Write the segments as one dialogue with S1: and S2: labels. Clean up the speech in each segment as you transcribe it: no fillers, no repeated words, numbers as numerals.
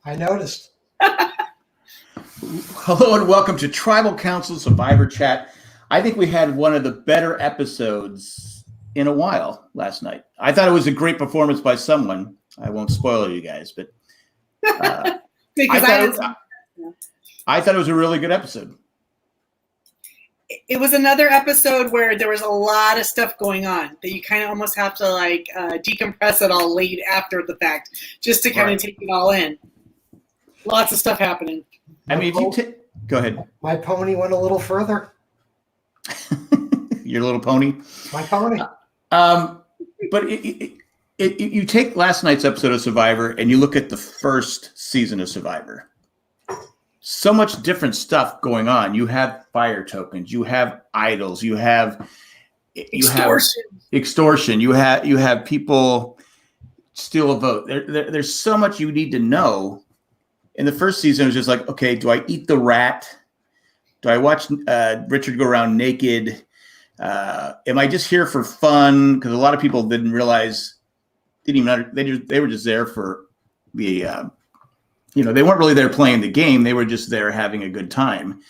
S1: I noticed.
S2: Hello and welcome to Tribal Council Survivor Chat. I think we had one of the better episodes in a while last night. I thought it was a great performance by someone. I won't spoil you guys, but I thought it was a really good episode.
S3: It was another episode where there was a lot of stuff going on that you kind of almost have to decompress it all late after the fact just to kind of take it all in. Lots of stuff happening.
S2: I mean, go ahead.
S1: My pony went a little further.
S2: Your little pony?
S1: My pony.
S2: But you take last night's episode of Survivor and you look at the first season of Survivor. So much different stuff going on. You have fire tokens. You have idols. You have extortion. You have people steal a vote. There's so much you need to know. In the first season, it was just like, okay, do I eat the rat? Do I watch Richard go around naked? Am I just here for fun? Because a lot of people didn't realize, they were just there for the, they weren't really there playing the game. They were just there having a good time.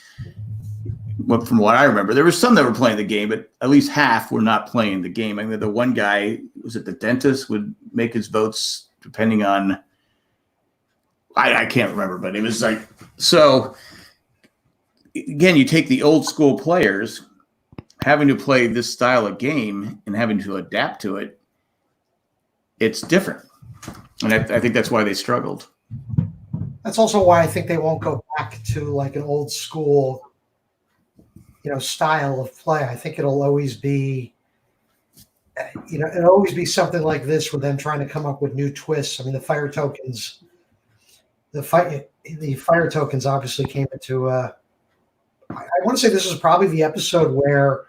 S2: From what I remember, there were some that were playing the game, but at least half were not playing the game. I mean, the one guy, was it the dentist, would make his votes depending on, I can't remember, but it was like, so again, you take the old school players having to play this style of game and having to adapt to it. It's different. And I think that's why they struggled.
S1: That's also why I think they won't go back to like an old school, style of play. I think it'll always be, it'll always be something like this with them trying to come up with new twists. I mean, the fire tokens obviously came into, I want to say this was probably the episode where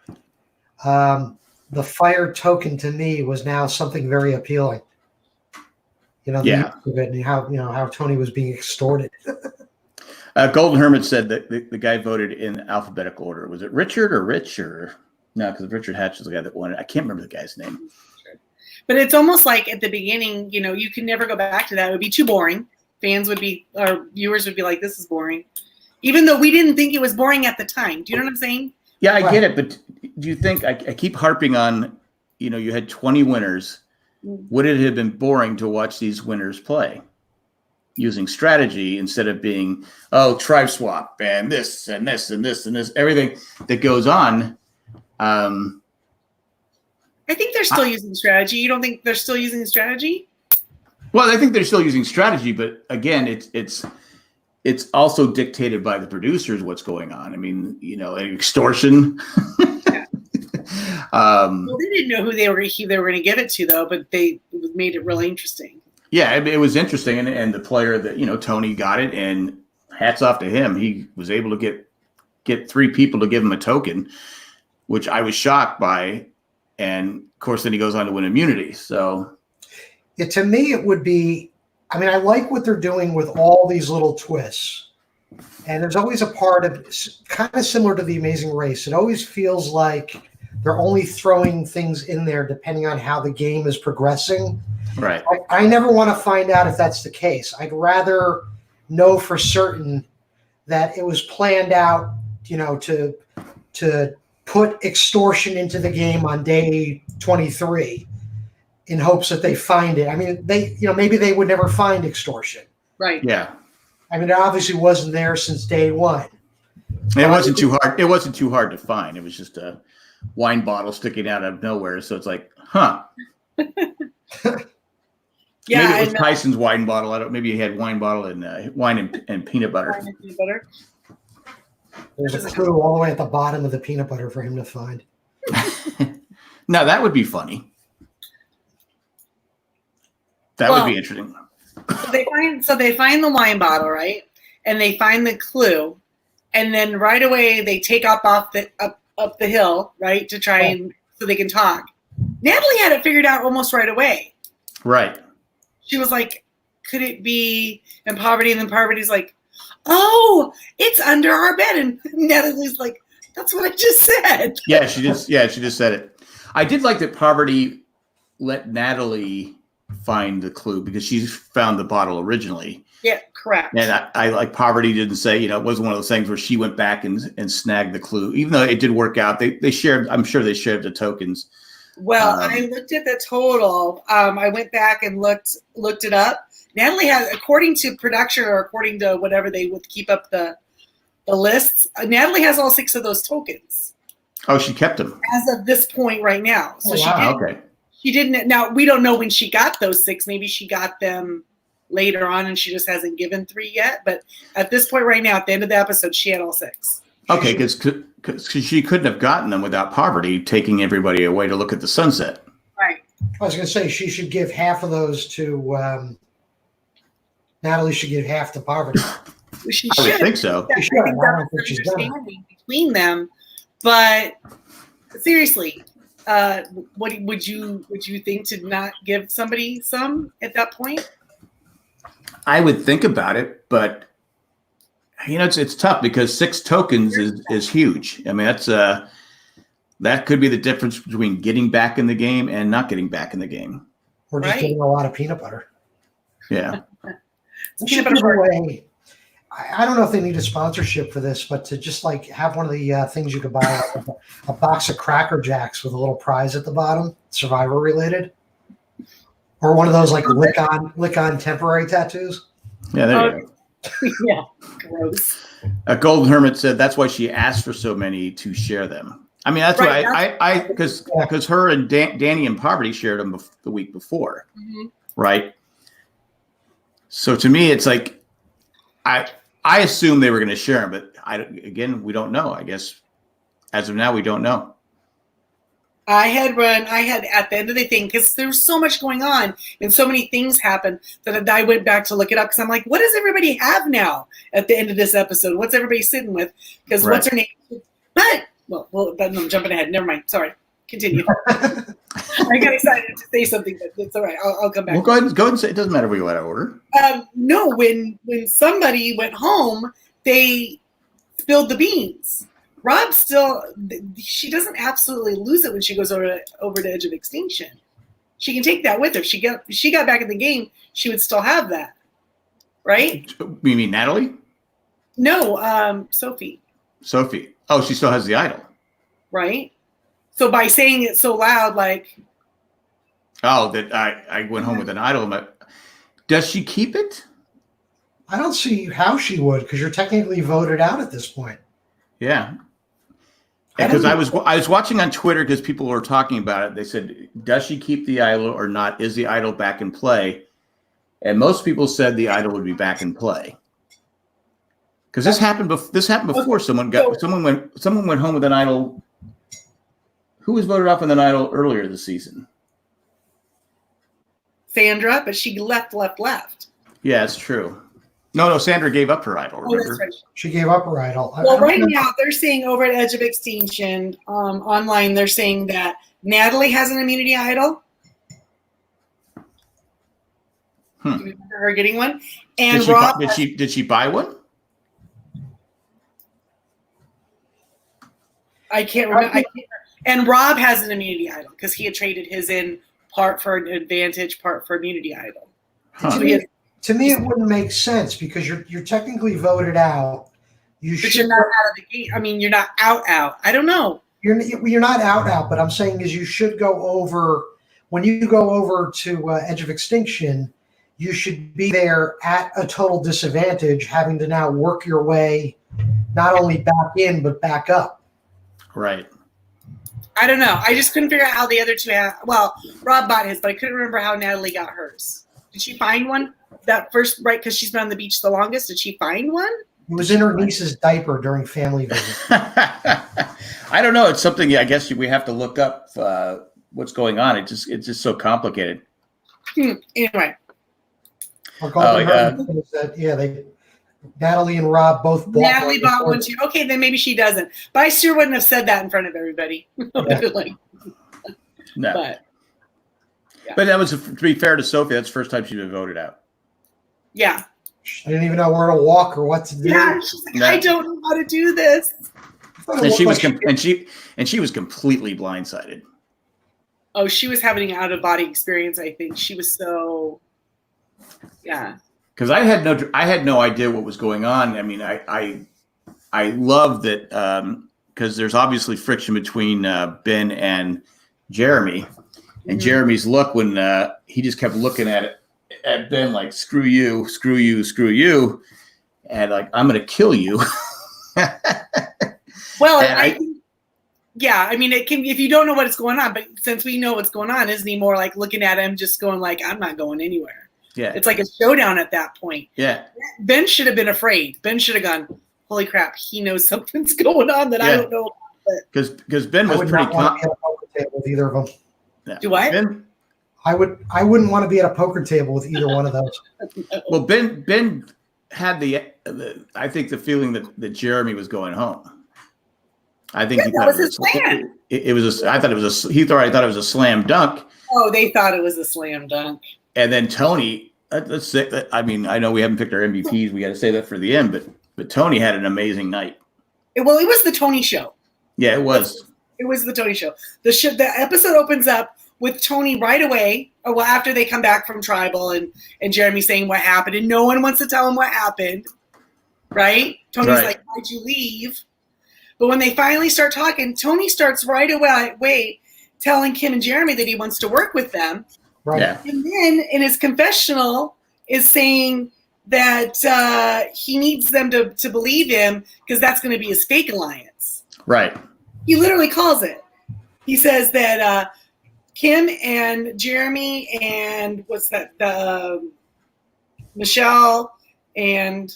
S1: the fire token to me was now something very appealing. And how Tony was being extorted.
S2: Golden Hermit said that the guy voted in alphabetical order. Was it Richard or Rich or no? Because Richard Hatch was the guy that won it. I can't remember the guy's name.
S3: But it's almost like at the beginning, you can never go back to that. It would be too boring. Our viewers would be like, this is boring. Even though we didn't think it was boring at the time. Do you know what I'm saying?
S2: Yeah, I get it. But do you think, I keep harping on, you had 20 winners. Would it have been boring to watch these winners play using strategy instead of being, tribe swap and this and this and this and this, everything that goes on?
S3: I think they're still using strategy. You don't think they're still using strategy?
S2: Well, I think they're still using strategy, but again, it's also dictated by the producers what's going on. I mean, extortion.
S3: Well, they didn't know who they were going to give it to, though, but they made it really interesting.
S2: Yeah, it was interesting, and the player that Tony got it, and hats off to him. He was able to get 3 people to give him a token, which I was shocked by, and of course, then he goes on to win immunity. So.
S1: Yeah, to me, it would be, I like what they're doing with all these little twists. And there's always a part of, kind of similar to The Amazing Race. It always feels like they're only throwing things in there depending on how the game is progressing.
S2: Right.
S1: I never want to find out if that's the case. I'd rather know for certain that it was planned out, to put extortion into the game on day 23. In hopes that they find it. I mean, maybe they would never find extortion.
S3: Right.
S2: Yeah.
S1: I mean, it obviously wasn't there since day one.
S2: It wasn't too hard. It wasn't too hard to find. It was just a wine bottle sticking out of nowhere. So it's like, huh.
S3: Yeah.
S2: Maybe it was Tyson's wine bottle. Maybe he had wine bottle and wine and peanut butter.
S3: Wine and peanut butter.
S1: There's a clue all the way at the bottom of the peanut butter for him to find.
S2: Now that would be funny. That would be interesting.
S3: So they find the wine bottle, right? And they find the clue, and then right away they take up the hill, right, to try and so they can talk. Natalie had it figured out almost right away.
S2: Right.
S3: She was like, "Could it be in poverty?" And then Poverty's like, "Oh, it's under our bed." And Natalie's like, "That's what I just said."
S2: Yeah, she just said it. I did like that Poverty let Natalie find the clue because she found the bottle originally.
S3: Yeah, Correct.
S2: And I like Poverty didn't say, it wasn't one of those things where she went back and snagged the clue, even though it did work out. They shared, I'm sure they shared the tokens.
S3: Well, I looked at the total. I went back and looked it up. Natalie has, according to production or according to whatever they would keep up the lists, Natalie has all 6 of those tokens.
S2: Oh, she kept them
S3: as of this point right now. So
S2: okay.
S3: She didn't. Now we don't know when she got those 6. Maybe she got them later on and she just hasn't given 3 yet. But at this point right now, at the end of the episode, she had all 6.
S2: Okay, because she couldn't have gotten them without Poverty taking everybody away to look at the sunset.
S3: Right.
S1: I was going to say she should give half of those to Natalie. Should give half to Poverty.
S3: She
S2: I would think so.
S1: She should. I don't think she's done it.
S3: Understanding between them, but seriously, what would you think to not give somebody some at that point?
S2: I would think about it, but it's tough because 6 tokens is huge. I mean, that could be the difference between getting back in the game and not getting back in the game.
S1: Or just getting a lot of peanut butter.
S2: Yeah.
S1: Peanut butter away. I don't know if they need a sponsorship for this, but to just like have one of the things you could buy, like a box of Cracker Jacks with a little prize at the bottom, Survivor related, or one of those like lick on temporary tattoos.
S2: Yeah, there you go.
S3: Yeah, gross.
S2: Golden Hermit said that's why she asked for so many to share them. I mean, that's right, why because her and Danny and Poverty shared them the week before, right? So to me, it's like I assume they were going to share them, but we don't know. I guess as of now, we don't know.
S3: I had at the end of the thing, because there was so much going on and so many things happened that I went back to look it up because I'm like, what does everybody have now at the end of this episode? What's everybody sitting with? Because what's her name? But I'm jumping ahead. Never mind. Sorry. Continue. I got excited to say something, but it's all right. I'll come back.
S2: Well, go ahead and say it. Doesn't matter if we go out of order.
S3: No, when somebody went home, they spilled the beans. Rob she doesn't absolutely lose it when she goes over to Edge of Extinction. She can take that with her. She got back in the game, she would still have that, right?
S2: You mean Natalie?
S3: No, Sophie.
S2: Sophie. Oh, she still has the idol.
S3: Right? So by saying it so loud, like...
S2: Oh, that I went home with an idol. But does she keep it?
S1: I don't see how she would, because you're technically voted out at this point.
S2: Yeah. Because I was watching on Twitter because people were talking about it. They said, does she keep the idol or not? Is the idol back in play? And most people said the idol would be back in play. Because this happened before. Someone went home with an idol. Who was voted off with an idol earlier this season?
S3: Sandra, but she left.
S2: Yeah, it's true. No, Sandra gave up her idol, remember?
S3: Oh, that's right.
S1: She gave up her idol.
S3: Well, right now, they're saying over at Edge of Extinction online, they're saying that Natalie has an immunity idol. Do you remember her getting one? And
S2: did she buy one?
S3: I can't remember. And Rob has an immunity idol because he had traded his in part for an advantage, part for immunity idol.
S2: Huh.
S1: To me, it wouldn't make sense because you're technically voted out.
S3: But you're not out of the game. I mean, you're not out. I don't know.
S1: You're not out. But I'm saying is you should go over when you go over to Edge of Extinction. You should be there at a total disadvantage, having to now work your way not only back in but back up.
S2: Right.
S3: I don't know. I just couldn't figure out how the other two have. Well, Rob bought his, but I couldn't remember how Natalie got hers. Did she find one? That first, right? Because she's been on the beach the longest. Did she find one?
S1: It was in her niece's diaper during family visit.
S2: I don't know. It's something I guess we have to look up what's going on. It's just so complicated.
S3: Anyway.
S1: Natalie and Rob both bought
S3: Natalie bought one too. Okay, then maybe she doesn't. But I sure wouldn't have said that in front of everybody.
S2: No. But that was, to be fair to Sophie, that's the first time she's been voted out.
S3: Yeah.
S1: I didn't even know where to walk or what to do.
S3: Yeah, she's like, I don't know how to do this.
S2: And she was completely blindsided.
S3: Oh, she was having an out of body experience. I think she was so. Yeah.
S2: because I had no idea what was going on. I mean, I love that because there's obviously friction between Ben and Jeremy, and Jeremy's look when he just kept looking at Ben like screw you, screw you, screw you, and like I'm gonna kill you.
S3: Well, I mean, it can if you don't know what's going on, but since we know what's going on, isn't he more like looking at him, just going like, I'm not going anywhere?
S2: Yeah,
S3: it's like a showdown at that point.
S2: Yeah,
S3: Ben should have been afraid. Ben should have gone, holy crap, he knows something's going on that I don't know.
S2: Because Ben was pretty.
S1: I would not want to be at a poker table with either of them.
S2: Yeah.
S3: Do what?
S2: Ben,
S1: I wouldn't want to be at a poker table with either one of those.
S3: No.
S2: Well, Ben had I think the feeling that Jeremy was going home. I think he
S3: that was his plan.
S2: It was. I thought it was a. He thought I thought it was a slam dunk.
S3: Oh, they thought it was a slam dunk.
S2: And then Tony. Let's say. I mean, I know we haven't picked our MVPs. We got to say that for the end. But Tony had an amazing night.
S3: Well, it was the Tony show.
S2: Yeah, it was.
S3: It was the Tony show. The episode opens up with Tony right away, or well, after they come back from Tribal and Jeremy saying what happened, and no one wants to tell him what happened, right? Tony's like, why'd you leave? But when they finally start talking, Tony starts right away telling Kim and Jeremy that he wants to work with them.
S1: Right.
S2: Yeah.
S3: And then in his confessional is saying that he needs them to believe him because that's going to be his fake alliance.
S2: Right.
S3: He literally calls it. He says that Kim and Jeremy and Michelle and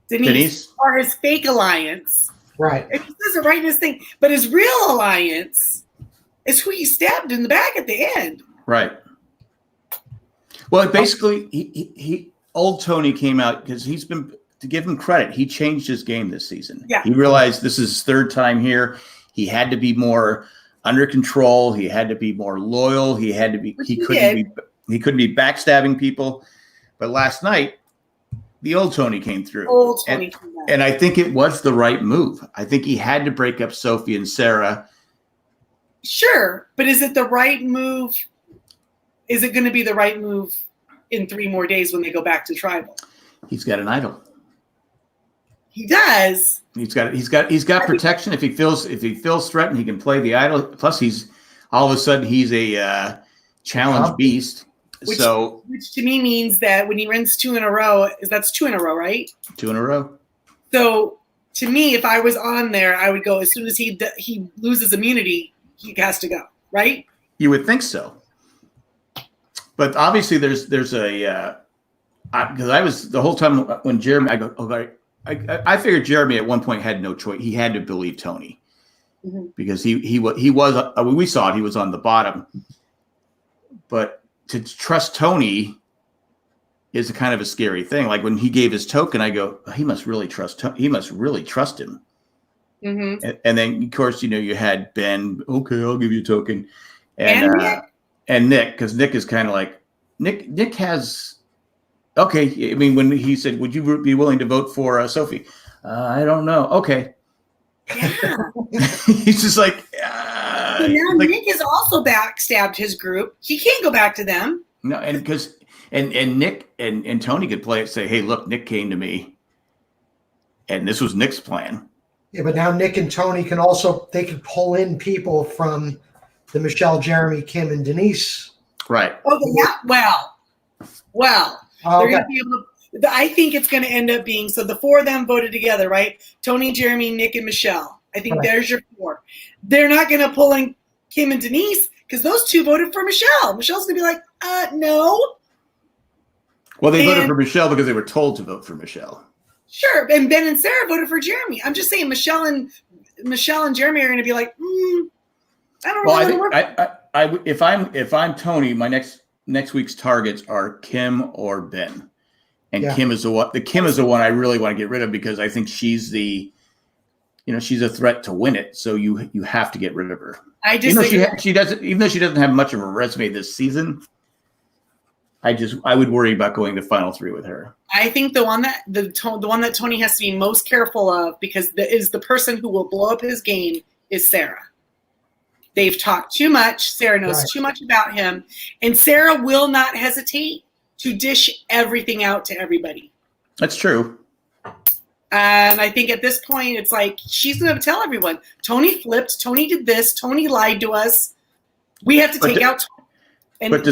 S3: Denise are his fake alliance.
S1: Right.
S3: And he says it right in his thing. But his real alliance is who he stabbed in the back at the end.
S2: Right. Well, basically, he old Tony came out because he's been, to give him credit, he changed his game this season.
S3: Yeah.
S2: He realized this is his third time here. He had to be more under control. He had to be more loyal. He had to be. He couldn't be backstabbing people. But last night, the old Tony came through.
S3: Old Tony came out.
S2: And I think it was the right move. I think he had to break up Sophie and Sarah.
S3: Sure, but is it the right move? Is it going to be the right move in 3 more days when they go back to Tribal?
S2: He's got an idol.
S3: He does.
S2: He's got protection. If he feels threatened, he can play the idol. Plus, he's a challenge beast.
S3: Which to me means that when he wins 2 in a row, that's 2 in a row, right?
S2: 2 in a row.
S3: So to me, if I was on there, I would go as soon as he loses immunity, he has to go, right?
S2: You would think so. But obviously, there's a because I was the whole time when Jeremy, I go, okay, I figured Jeremy at one point had no choice. He had to believe Tony because he was we saw it. He was on the bottom, but to trust Tony is a kind of a scary thing. Like when he gave his token, I go, he must really trust him. He must really trust him. Mm-hmm. And then of course, you had Ben. Okay, I'll give you a token, and Nick, because Nick is kind of like Nick has. Okay, I mean, when he said, "Would you be willing to vote for Sophie?" I don't know. Okay. Yeah. He's just like.
S3: So now Nick has also backstabbed his group. He can't go back to them.
S2: No, and because and Nick and Tony could play it. Say, hey, look, Nick came to me, and this was Nick's plan. Yeah,
S1: but now Nick and Tony can pull in people from the Michelle, Jeremy, Kim, and Denise.
S2: Right.
S3: Oh, yeah. Well. They're going to be able to. I think it's going to end up being so. The 4 of them voted together, right? Tony, Jeremy, Nick, and Michelle. I think there's your 4. They're not going to pull in Kim and Denise because those 2 voted for Michelle. Michelle's going to be like, no.
S2: Well, they voted for Michelle because they were told to vote for Michelle. Sure,
S3: and Ben and Sarah voted for Jeremy. I'm just saying, Michelle and Jeremy are going to be like, I don't really want to work.
S2: If I'm Tony, my next week's targets are Kim or Ben, and Kim is the one. Kim is the one I really want to get rid of because I think she's she's a threat to win it. So you have to get rid of her.
S3: I just
S2: she doesn't, even though she doesn't have much of a resume this season. I would worry about going to final 3 with her.
S3: I think the one that Tony has to be most careful of because is the person who will blow up his game is Sarah. They've talked too much. Sarah knows too much about him. And Sarah will not hesitate to dish everything out to everybody.
S2: That's true.
S3: And I think at this point, it's like she's going to tell everyone, Tony flipped, Tony did this, Tony lied to us. We have to take out Tony.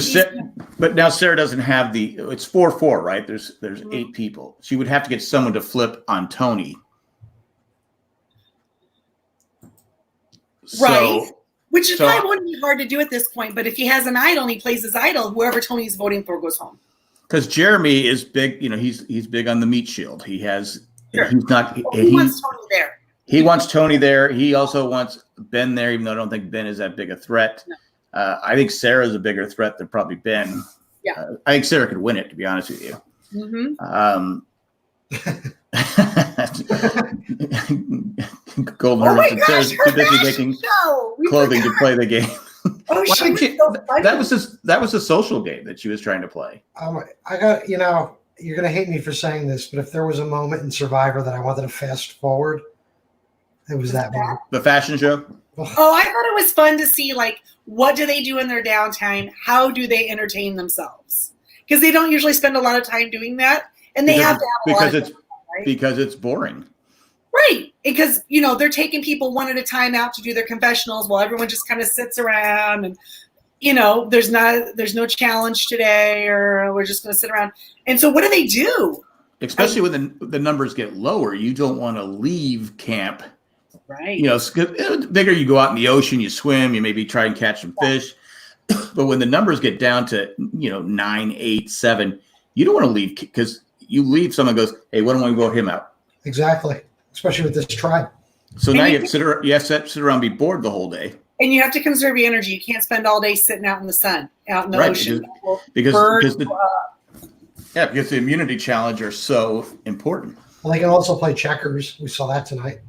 S2: But now Sarah doesn't have it's 4-4, right? There's 8 people. She would have to get someone to flip on Tony.
S3: Right. Which is probably wouldn't be hard to do at this point. But if he has an idol and he plays his idol, whoever Tony's voting for goes home.
S2: Because Jeremy is big, he's big on the meat shield. He has.
S3: Sure.
S2: He's not.
S3: He wants Tony there.
S2: He wants Tony there. He also wants Ben there, even though I don't think Ben is that big a threat.
S3: No.
S2: I think Sarah's a bigger threat than probably Ben.
S3: Yeah.
S2: I think Sarah could win it, to be honest with you.
S3: Mm-hmm.
S2: Golden Harvest. Sarah's too busy making clothing to play the game.
S3: Oh,
S2: that was a social game that she was trying to play.
S1: I got, you're going to hate me for saying this, but if there was a moment in Survivor that I wanted to fast forward, it was that moment.
S2: The fashion show?
S3: Oh, I thought it was fun to see, like, what do they do in their downtime? How do they entertain themselves? Because they don't usually spend a lot of time doing that. And they have to have a lot of time, right?
S2: Because it's boring.
S3: Right. Because, they're taking people one at a time out to do their confessionals while everyone just kind of sits around and, there's no challenge today, or we're just going to sit around. And so what do they do?
S2: Especially when the numbers get lower, you don't want to leave camp.
S3: Right.
S2: The bigger you go out in the ocean, you swim, you maybe try and catch some fish. But when the numbers get down to, 9, 8, 7, you don't want to leave, because you leave, someone goes, hey, why don't we vote him out?
S1: Exactly. Especially with this tribe.
S2: So now you have to sit around and be bored the whole day.
S3: And you have to conserve your energy. You can't spend all day sitting out in the sun, out in the ocean.
S2: Because the immunity challenge are so important.
S1: Well, they can also play checkers. We saw that tonight.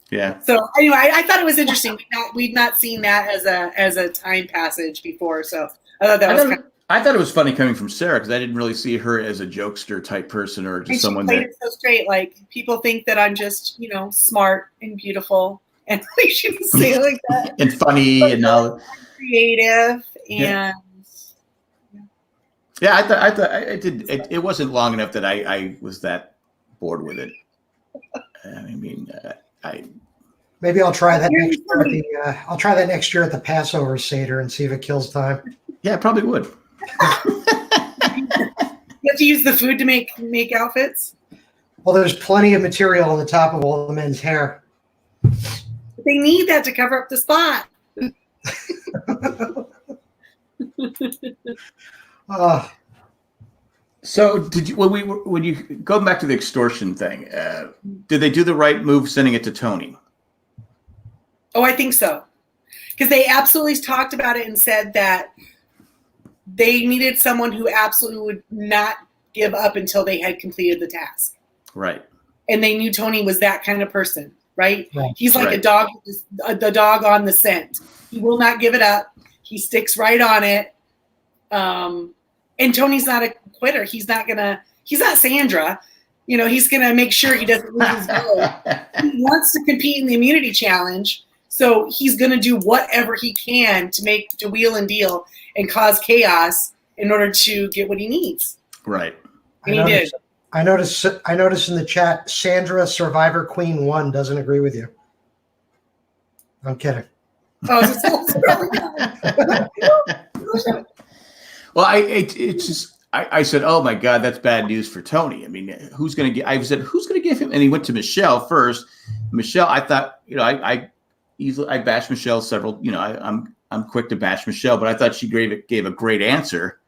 S2: Yeah.
S3: So anyway, I thought it was interesting. We'd not seen that as a time passage before. So I thought that was
S2: I thought it was funny coming from Sarah, because I didn't really see her as a jokester type person, or just someone that
S3: it so straight. Like, people think that I'm just, smart and beautiful, and she was saying like that,
S2: and funny, but and all
S3: creative, and
S2: yeah. I thought I did. It wasn't long enough that I was that bored with it.
S1: Maybe I'll try that next year I'll try that next year at the Passover Seder and see if it kills time.
S2: Yeah, it probably would.
S3: You have to use the food to make outfits.
S1: Well, there's plenty of material on the top of all the men's hair.
S3: They need that to cover up the spot.
S2: So did you when you go back to the extortion thing? Did they do the right move sending it to Tony?
S3: Oh, I think so, because they absolutely talked about it and said that they needed someone who absolutely would not give up until they had completed the task.
S2: Right.
S3: And they knew Tony was that kind of person, right? He's like
S2: right.
S3: a dog, the dog on the scent. He will not give it up. He sticks right on it. And Tony's not a quitter. He's not Sandra. He's going to make sure he doesn't lose his goal. He wants to compete in the immunity challenge. So he's going to do whatever he can to wheel and deal and cause chaos in order to get what he needs.
S2: Right.
S3: And he did.
S1: I noticed in the chat, Sandra Survivor Queen 1 doesn't agree with you. I'm kidding.
S3: Oh,
S2: well, I said, oh my God, that's bad news for Tony. I mean, who's going to give him? And he went to Michelle first. Michelle, I thought, I bashed Michelle several, I'm quick to bash Michelle, but I thought she gave a great answer.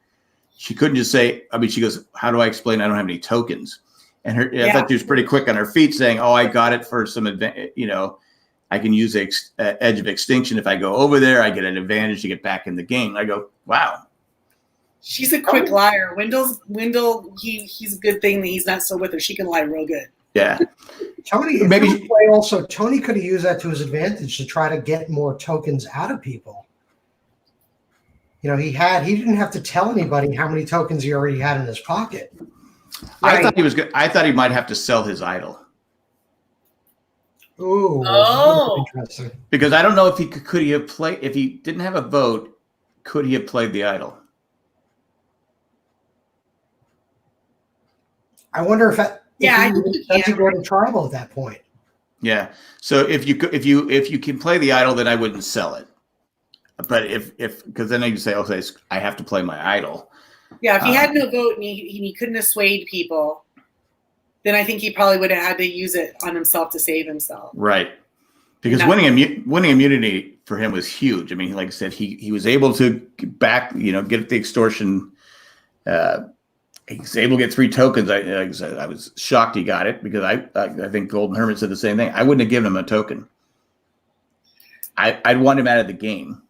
S2: She couldn't just say, she goes, how do I explain I don't have any tokens? And I thought she was pretty quick on her feet saying, oh, I got it for some, I can use the edge of extinction. If I go over there, I get an advantage to get back in the game. I go, wow.
S3: She's a quick liar. Wendell, he's a good thing that he's not still with her. She can lie real good.
S2: Yeah.
S1: Tony Tony could have used that to his advantage to try to get more tokens out of people. He didn't have to tell anybody how many tokens he already had in his pocket.
S2: I thought he was good. I thought he might have to sell his idol.
S1: Ooh.
S3: Oh.
S1: Interesting.
S2: Because I don't know if he could he have played, if he didn't have a vote, could he have played the idol?
S1: I wonder if that.
S3: Yeah, I
S1: if
S3: think
S1: he
S3: you
S1: does he
S3: can.
S1: go to tribal at that point?
S2: Yeah. So if you can play the idol, then I wouldn't sell it. But if because then you say, okay, I have to play my idol.
S3: Yeah, if he had no vote and he couldn't have swayed people, then I think he probably would have had to use it on himself to save himself.
S2: Right. Because winning immunity for him was huge. I mean, like I said, he was able to get the extortion. He was able to get 3 tokens. I was shocked he got it because I think Golden Hermit said the same thing. I wouldn't have given him a token. I'd want him out of the game.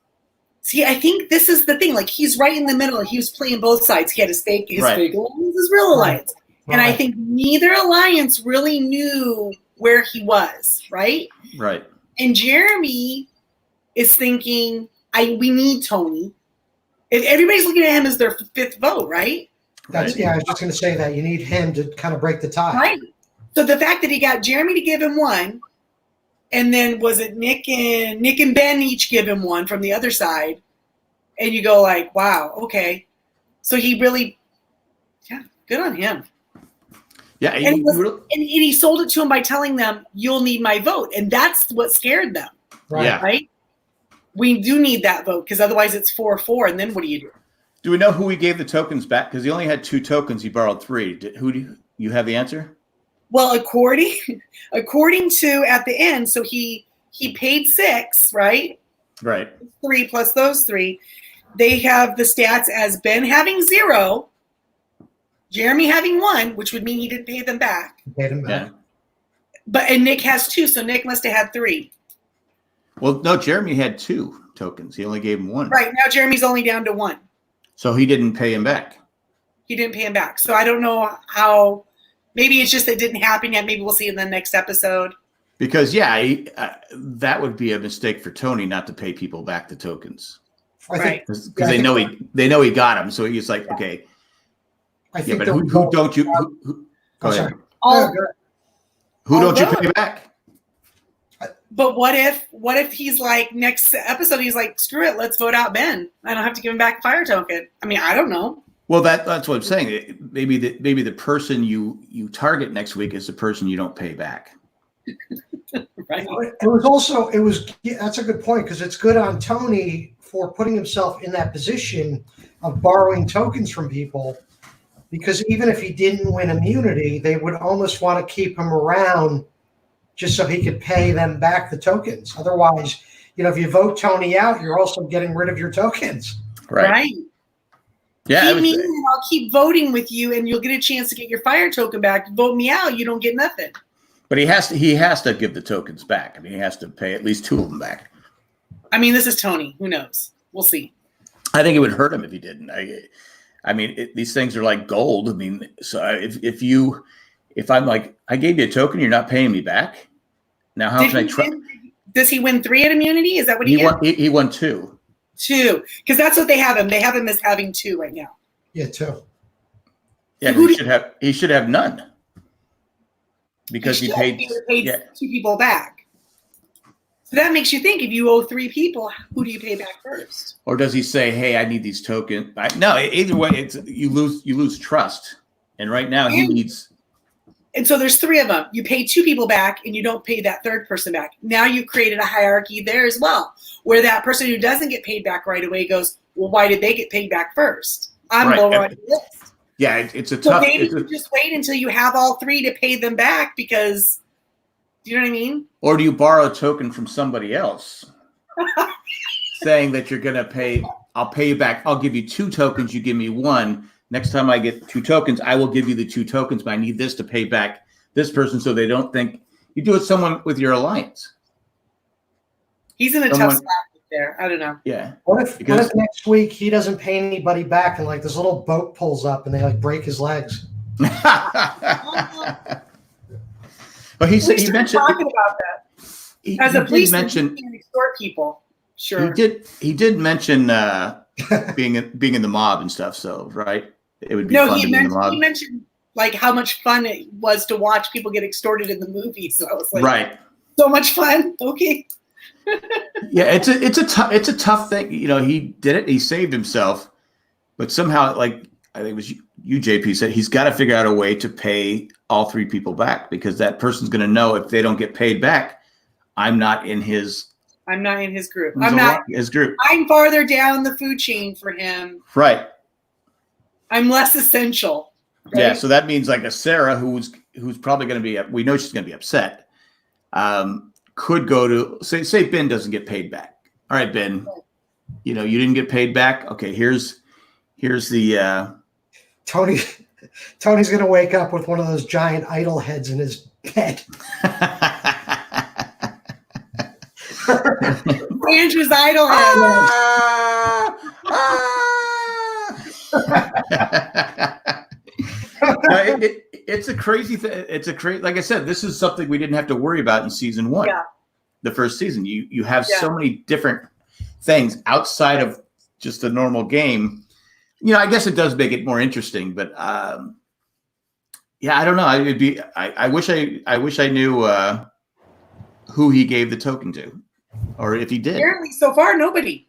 S3: See, I think this is the thing. Like, he's right in the middle. He was playing both sides. He had his fake alliance, his real alliance. Right. And I think neither alliance really knew where he was, right?
S2: Right.
S3: And Jeremy is thinking, we need Tony. If everybody's looking at him as their 5th vote, right?
S1: That's I was just going to say that you need him to kind of break the tie.
S3: Right. So the fact that he got Jeremy to give him 1, and then was it Nick and Ben each give him 1 from the other side, and you go like, wow, okay. So he really, good on him.
S2: Yeah,
S3: and he sold it to him by telling them, "You'll need my vote," and that's what scared them.
S1: Right.
S2: Yeah.
S3: Right. We do need that vote because otherwise it's 4-4, and then what do you do?
S2: Do we know who he gave the tokens back? Because he only had 2 tokens. He borrowed 3. Who do you have the answer?
S3: Well, according to at the end, so he paid 6, right?
S2: Right.
S3: 3 plus those 3. They have the stats as Ben having 0, Jeremy having 1, which would mean he didn't pay them back.
S1: Paid him back.
S3: Yeah. And Nick has 2, so Nick must have had 3.
S2: Well, no, Jeremy had 2 tokens. He only gave him 1.
S3: Right, now Jeremy's only down to 1.
S2: So he didn't pay him back.
S3: He didn't pay him back. So I don't know how. Maybe it's just it didn't happen yet. Maybe we'll see in the next episode.
S2: Because that would be a mistake for Tony not to pay people back the tokens.
S3: Right.
S2: Because they know he got them. So he's like, okay.
S1: I think
S2: but who don't you? Go ahead. Who don't you pay back?
S3: But what if he's like, next episode he's like, screw it, let's vote out Ben. I don't have to give him back a fire token. I mean, I don't know.
S2: Well, that's what I'm saying. Maybe the person you target next week is the person you don't pay back.
S3: Right.
S1: That's a good point because it's good on Tony for putting himself in that position of borrowing tokens from people. Because even if he didn't win immunity, they would almost want to keep him around just so he could pay them back the tokens. Otherwise, if you vote Tony out, you're also getting rid of your tokens.
S3: Right.
S2: Yeah.
S3: I'll keep voting with you and you'll get a chance to get your fire token back. Vote me out, you don't get nothing.
S2: But he has to give the tokens back. I mean, he has to pay at least 2 of them back.
S3: I mean, this is Tony. Who knows? We'll see.
S2: I think it would hurt him if he didn't. I mean, these things are like gold. I mean, so if I'm like, I gave you a token, you're not paying me back. Now, how can I trust?
S3: Does he win 3 at immunity? Is that what he
S2: won? He won 2.
S3: 2, because that's what they have him. They have him as having 2 right now.
S1: Yeah, 2.
S2: Yeah, he should have none because he paid
S3: 2 people back. So that makes you think: if you owe 3 people, who do you pay back first?
S2: Or does he say, "Hey, I need these tokens"? No, either way, you lose trust. And right now, he needs.
S3: And so there's 3 of them. You pay 2 people back, and you don't pay that 3rd person back. Now you created a hierarchy there as well, where that person who doesn't get paid back right away goes, "Well, why did they get paid back first? I'm lower on the list."
S2: Yeah, it's a
S3: so
S2: tough.
S3: Maybe you just wait until you have all 3 to pay them back because. Do you know what I mean?
S2: Or do you borrow a token from somebody else, saying that you're going to pay? I'll pay you back. I'll give you 2 tokens. You give me 1. Next time I get 2 tokens, I will give you the 2 tokens, but I need this to pay back this person so they don't think you do it someone with your alliance.
S3: He's in a tough spot there. I don't know.
S2: Yeah.
S1: What if next week he doesn't pay anybody back and like this little boat pulls up and they like break his legs?
S2: But he mentioned
S3: talking about that. As a policeman, you can extort people. Sure.
S2: He did mention being in the mob and stuff. So right, it would be fun to be in the mob.
S3: He mentioned like how much fun it was to watch people get extorted in the movie. So I was like,
S2: right,
S3: so much fun. Okay.
S2: Yeah, it's a tough thing. He did it. He saved himself, but somehow, like I think it was you JP said, he's got to figure out a way to pay all three people back, because that person's going to know if they don't get paid back, I'm not in his
S3: group.
S2: His group.
S3: I'm farther down the food chain for him.
S2: Right.
S3: I'm less essential. Right?
S2: Yeah. So that means like a Sarah who's probably going to be, we know she's going to be upset. Could go to say Ben doesn't get paid back. All right, Ben, you didn't get paid back. Okay. Here's the,
S1: Tony's going to wake up with one of those giant idol heads in his bed.
S3: Andrew's idol head.
S2: It's a crazy thing. Like I said, this is something we didn't have to worry about in season 1.
S3: Yeah.
S2: The first season, you have so many different things outside of just the normal game. I guess it does make it more interesting, but I don't know. I wish I knew who he gave the token to, or if he did.
S3: Apparently, so far, nobody.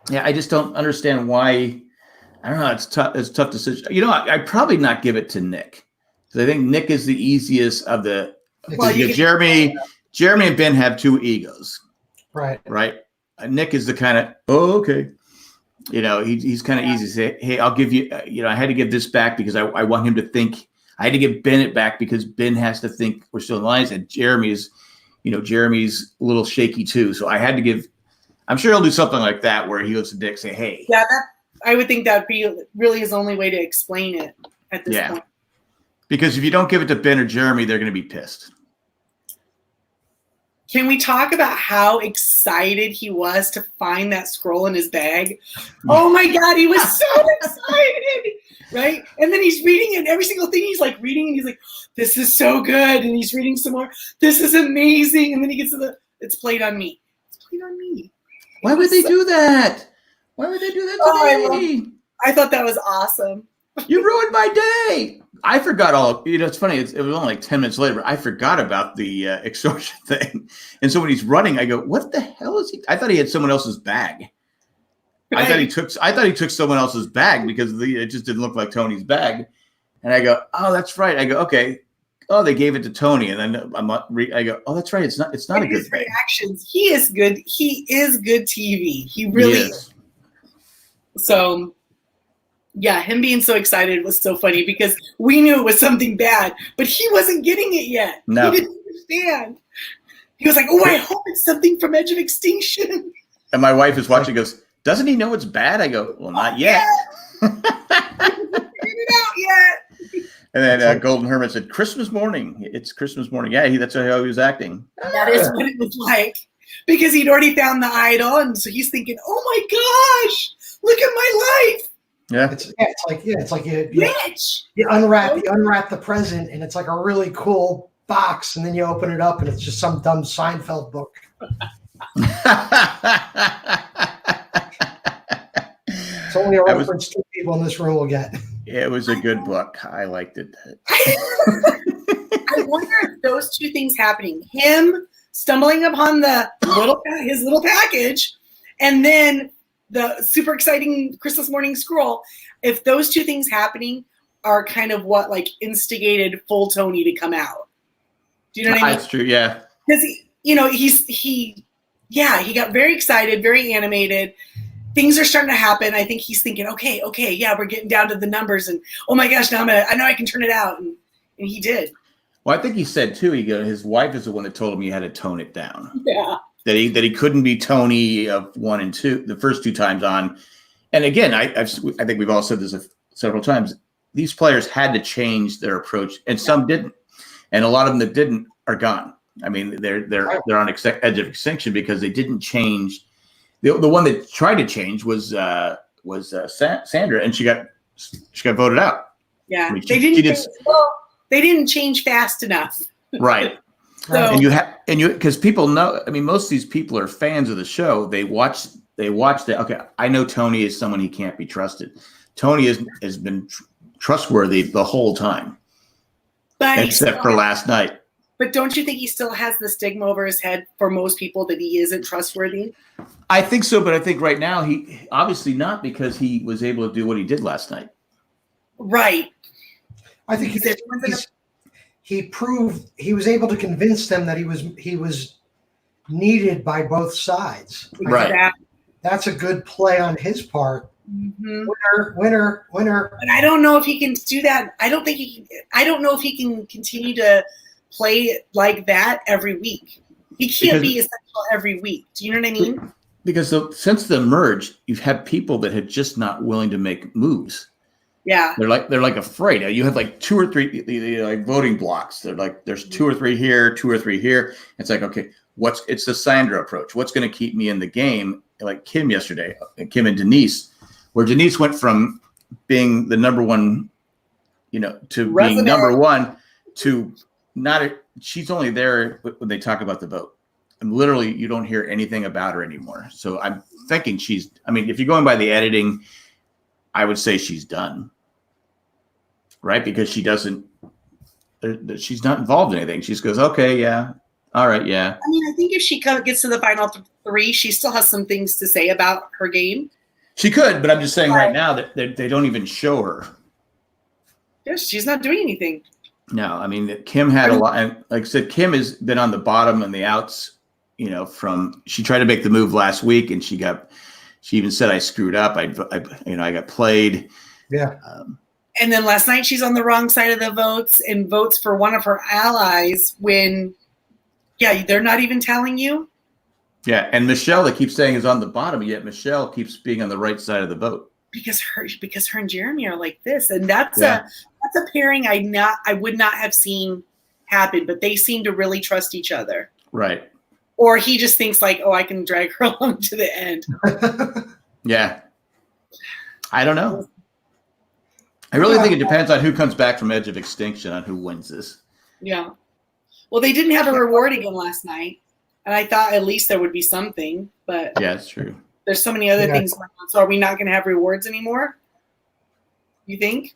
S2: Yeah, I just don't understand why. I don't know. It's tough. It's a tough decision. I'd probably not give it to Nick, because I think Nick is the easiest of the. Well, Jeremy and Ben have two egos. Right. Nick is the kind of okay. He's kind of easy to say, hey, I'll give you. I had to give this back because I want him to think. I had to give Ben it back because Ben has to think we're still in lines, and Jeremy's a little shaky too. So I had to give. I'm sure he'll do something like that where he goes to Nick, say, hey.
S3: Yeah, I would think that would be really his only way to explain it at this point.
S2: Because if you don't give it to Ben or Jeremy, they're going to be pissed.
S3: Can we talk about how excited he was to find that scroll in his bag? Oh my God, he was so excited, right? And then he's reading it, and every single thing he's like reading, and he's like, this is so good. And he's reading some more. This is amazing. And then he gets to it's played on me. It's played on me.
S2: Why would they do that? Why would they do that to me?
S3: I thought that was awesome.
S2: You ruined my day. I forgot all. It's funny. It was only like 10 minutes later, but I forgot about the extortion thing. And so when he's running, I go, "What the hell is he?" I thought he had someone else's bag. Right. I thought he took someone else's bag because it just didn't look like Tony's bag. And I go, "Oh, that's right." I go, "Okay." Oh, they gave it to Tony, and then I go, "Oh, that's right. It's not a good thing."
S3: Reactions. He is good. He is good TV. He really is. So. Yeah, him being so excited was so funny because we knew it was something bad, but he wasn't getting it yet.
S2: No.
S3: He didn't understand. He was like, oh, I hope it's something from Edge of Extinction.
S2: And my wife is watching, goes, doesn't he know it's bad? I go, well, not yet.
S3: Figured it out yet.
S2: And then Golden Hermit said, Christmas morning. It's Christmas morning. Yeah, that's how he was acting.
S3: That is what it was like. Because he'd already found the idol, and so he's thinking, oh my gosh, look at my life.
S2: Yeah.
S1: It's like you unwrap the present, and it's like a really cool box, and then you open it up, and it's just some dumb Seinfeld book. It's only a reference two people in this room will get.
S2: It was a good book. I liked it.
S3: I wonder if those two things happening, him stumbling upon his little package, and then the super exciting Christmas morning scroll, if those two things happening are kind of what like instigated full Tony to come out. Do you know what I mean? That's
S2: true, yeah.
S3: Because he got very excited, very animated. Things are starting to happen. I think he's thinking, okay, yeah, we're getting down to the numbers, and oh my gosh, now I know I can turn it out, and he did.
S2: Well, I think he said too. His wife is the one that told him he had to tone it down.
S3: Yeah.
S2: That he couldn't be Tony of 1 and 2 the first 2 times on. And again, I think we've all said this several times. These players had to change their approach, and some didn't. And a lot of them that didn't are gone. I mean, they're on edge of extinction because they didn't change. The one that tried to change was Sandra, and she got voted out.
S3: Yeah, I mean, they didn't change fast enough.
S2: Right. So, and you because people know. I mean, most of these people are fans of the show. They watch that. Okay, I know Tony is someone he can't be trusted. Tony has been trustworthy the whole time, except for last night.
S3: But don't you think he still has the stigma over his head for most people that he isn't trustworthy?
S2: I think so, but I think right now he obviously not, because he was able to do what he did last night.
S3: Right.
S1: I think
S3: Because everyone's in a-
S1: he proved he was able to convince them that he was needed by both sides.
S2: Right.
S3: Exactly.
S1: That's a good play on his part.
S3: Mhm.
S1: Winner.
S3: But I don't know if he can do that. I don't know if he can continue to play like that every week. He can't be essential every week. Do you know what I mean?
S2: Because since the merge, you've had people that had just not willing to make moves.
S3: Yeah.
S2: They're like afraid. You have like 2 or 3 like voting blocks. They're like there's 2 or 3 here, 2 or 3 here. It's like, okay, it's the Sandra approach. What's going to keep me in the game? Like Kim yesterday, Kim and Denise, where Denise went from being the number one, to being number one to not. She's only there when they talk about the vote. And literally, you don't hear anything about her anymore. So I'm thinking if you're going by the editing, I would say she's done. Right? Because she's not involved in anything. She just goes, okay, yeah. All right, yeah.
S3: I mean, I think if she gets to the final 3, she still has some things to say about her game.
S2: She could, but I'm just saying right now that they don't even show her.
S3: Yes, she's not doing anything.
S2: No, I mean, Kim had a lot. And like I said, Kim has been on the bottom and the outs, she tried to make the move last week and she even said, I screwed up. I got played.
S1: Yeah.
S3: And then last night she's on the wrong side of the votes and votes for one of her allies when, they're not even telling you.
S2: Yeah, and Michelle, they keep saying, is on the bottom, yet Michelle keeps being on the right side of the vote.
S3: Because her and Jeremy are like this, and that's a pairing I would not have seen happen. But they seem to really trust each other.
S2: Right.
S3: Or he just thinks like, oh, I can drag her along to the end.
S2: Yeah. I don't know. I really think it depends on who comes back from Edge of Extinction on who wins this.
S3: Yeah. Well, they didn't have a reward again last night. And I thought at least there would be something. But
S2: yeah, it's true.
S3: There's so many other things going on. So are we not going to have rewards anymore? You think?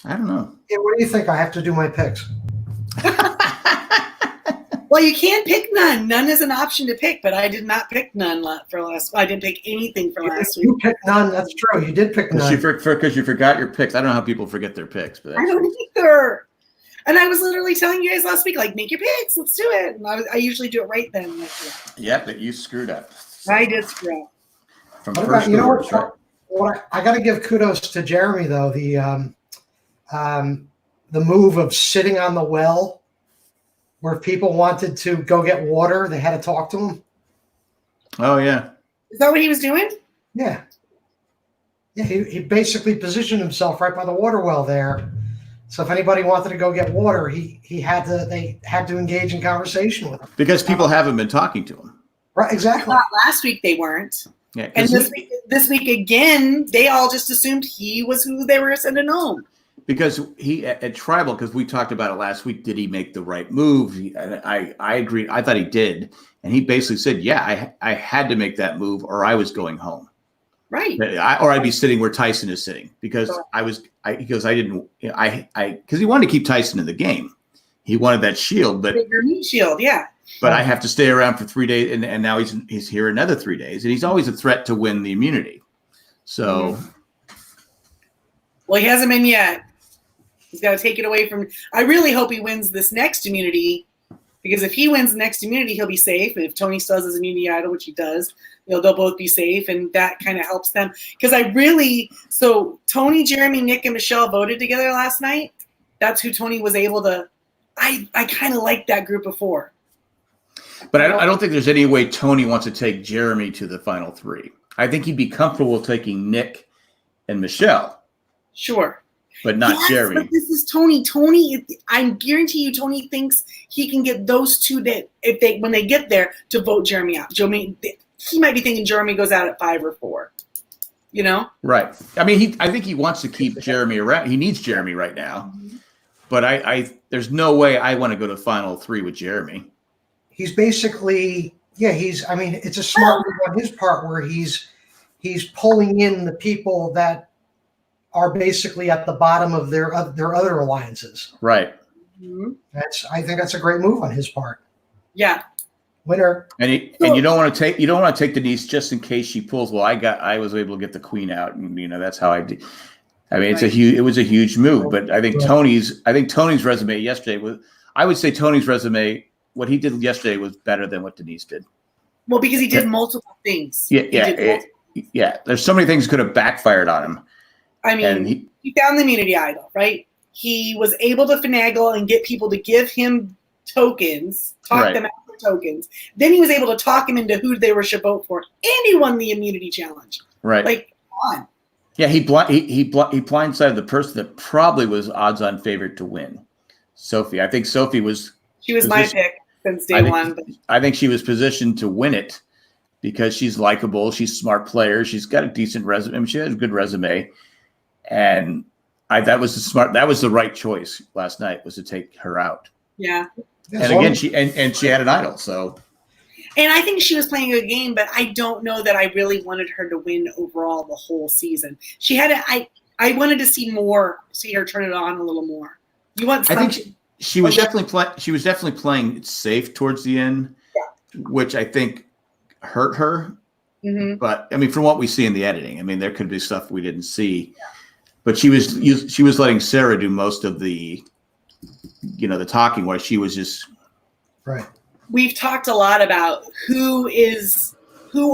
S2: I don't know.
S1: Yeah, what do you think? I have to do my picks.
S3: Well, you can't pick none. None is an option to pick, but I did not pick none for last. I didn't pick anything for last week.
S1: You picked none. That's true. You did pick none.
S2: Because you forgot your picks. I don't know how people forget their picks, but
S3: I don't either. And I was literally telling you guys last week, like, make your picks. Let's do it. And I usually do it right then. Like,
S2: yeah, but you screwed up.
S3: I did screw up.
S2: From first orders, right?
S1: What I got to give kudos to Jeremy though. The move of sitting on the well, where people wanted to go get water, they had to talk to him.
S2: Oh yeah.
S3: Is that what he was doing?
S1: Yeah. Yeah, he basically positioned himself right by the water well there. So if anybody wanted to go get water, they had to engage in conversation with him.
S2: Because people haven't been talking to him.
S1: Right, exactly.
S3: Last week they weren't.
S2: Yeah,
S3: and this week again, they all just assumed he was who they were sending home.
S2: Because he at Tribal, because we talked about it last week, did he make the right move? I agreed. I thought he did, and he basically said, "Yeah, I had to make that move, or I was going home,
S3: right?
S2: Or I'd be sitting where Tyson is sitting because because he wanted to keep Tyson in the game. He wanted that shield, but
S3: your meat shield, yeah.
S2: But I have to stay around for 3 days, and now he's here another 3 days, and he's always a threat to win the immunity. So,
S3: well, he hasn't been yet. He's got to take it away from. I really hope he wins this next immunity, because if he wins the next immunity, he'll be safe. And if Tony still has his immunity idol, which he does, they'll both be safe, and that kind of helps them. Because so Tony, Jeremy, Nick, and Michelle voted together last night. That's who Tony was able to. I kind of liked that group before.
S2: But I don't think there's any way Tony wants to take Jeremy to the final 3. I think he'd be comfortable taking Nick and Michelle.
S3: Sure.
S2: But not Jeremy.
S3: But this is Tony. Tony, I guarantee you, Tony thinks he can get those two that when they get there to vote Jeremy out. He might be thinking Jeremy goes out at 5 or 4. You know?
S2: Right. I mean, I think he wants to keep Jeremy around. He needs Jeremy right now. Mm-hmm. But there's no way I want to go to final 3 with Jeremy.
S1: He's basically, it's a smart move on his part where he's pulling in the people that are basically at the bottom of their other alliances.
S2: Right.
S3: Mm-hmm.
S1: I think that's a great move on his part.
S3: Yeah.
S1: Winner.
S2: And you don't want to take Denise just in case she pulls. Well, I was able to get the queen out, and that's how I did. I mean,
S3: Right.
S2: it was a huge move, but I think Tony's resume yesterday was, I would say Tony's resume, what he did yesterday was better than what Denise did.
S3: Well, because he did multiple things.
S2: Yeah. There's so many things could have backfired on him.
S3: I mean, he found the immunity idol, right? He was able to finagle and get people to give him tokens, talk them out for tokens. Then he was able to talk him into who they were should vote for, and he won the immunity challenge.
S2: Right.
S3: Like, come on.
S2: Yeah, he blindsided the person that probably was odds-on favorite to win, Sophie. I think Sophie was.
S3: She was my pick since day one.
S2: I think she was positioned to win it because she's likable. She's a smart player. She's got a decent resume. I mean, she has a good resume, and that was the right choice last night, was to take her out.
S3: Yeah.
S2: And again, she had an idol, so.
S3: And I think she was playing a good game, but I don't know that I really wanted her to win overall the whole season. She had I wanted to see her turn it on a little more. You want something?
S2: I think she was definitely playing it safe towards the end, which I think hurt her.
S3: Mm-hmm.
S2: But I mean, from what we see in the editing, I mean, there could be stuff we didn't see. But she was letting Sarah do most of the, the talking, where she was just
S1: right.
S3: We've talked a lot about who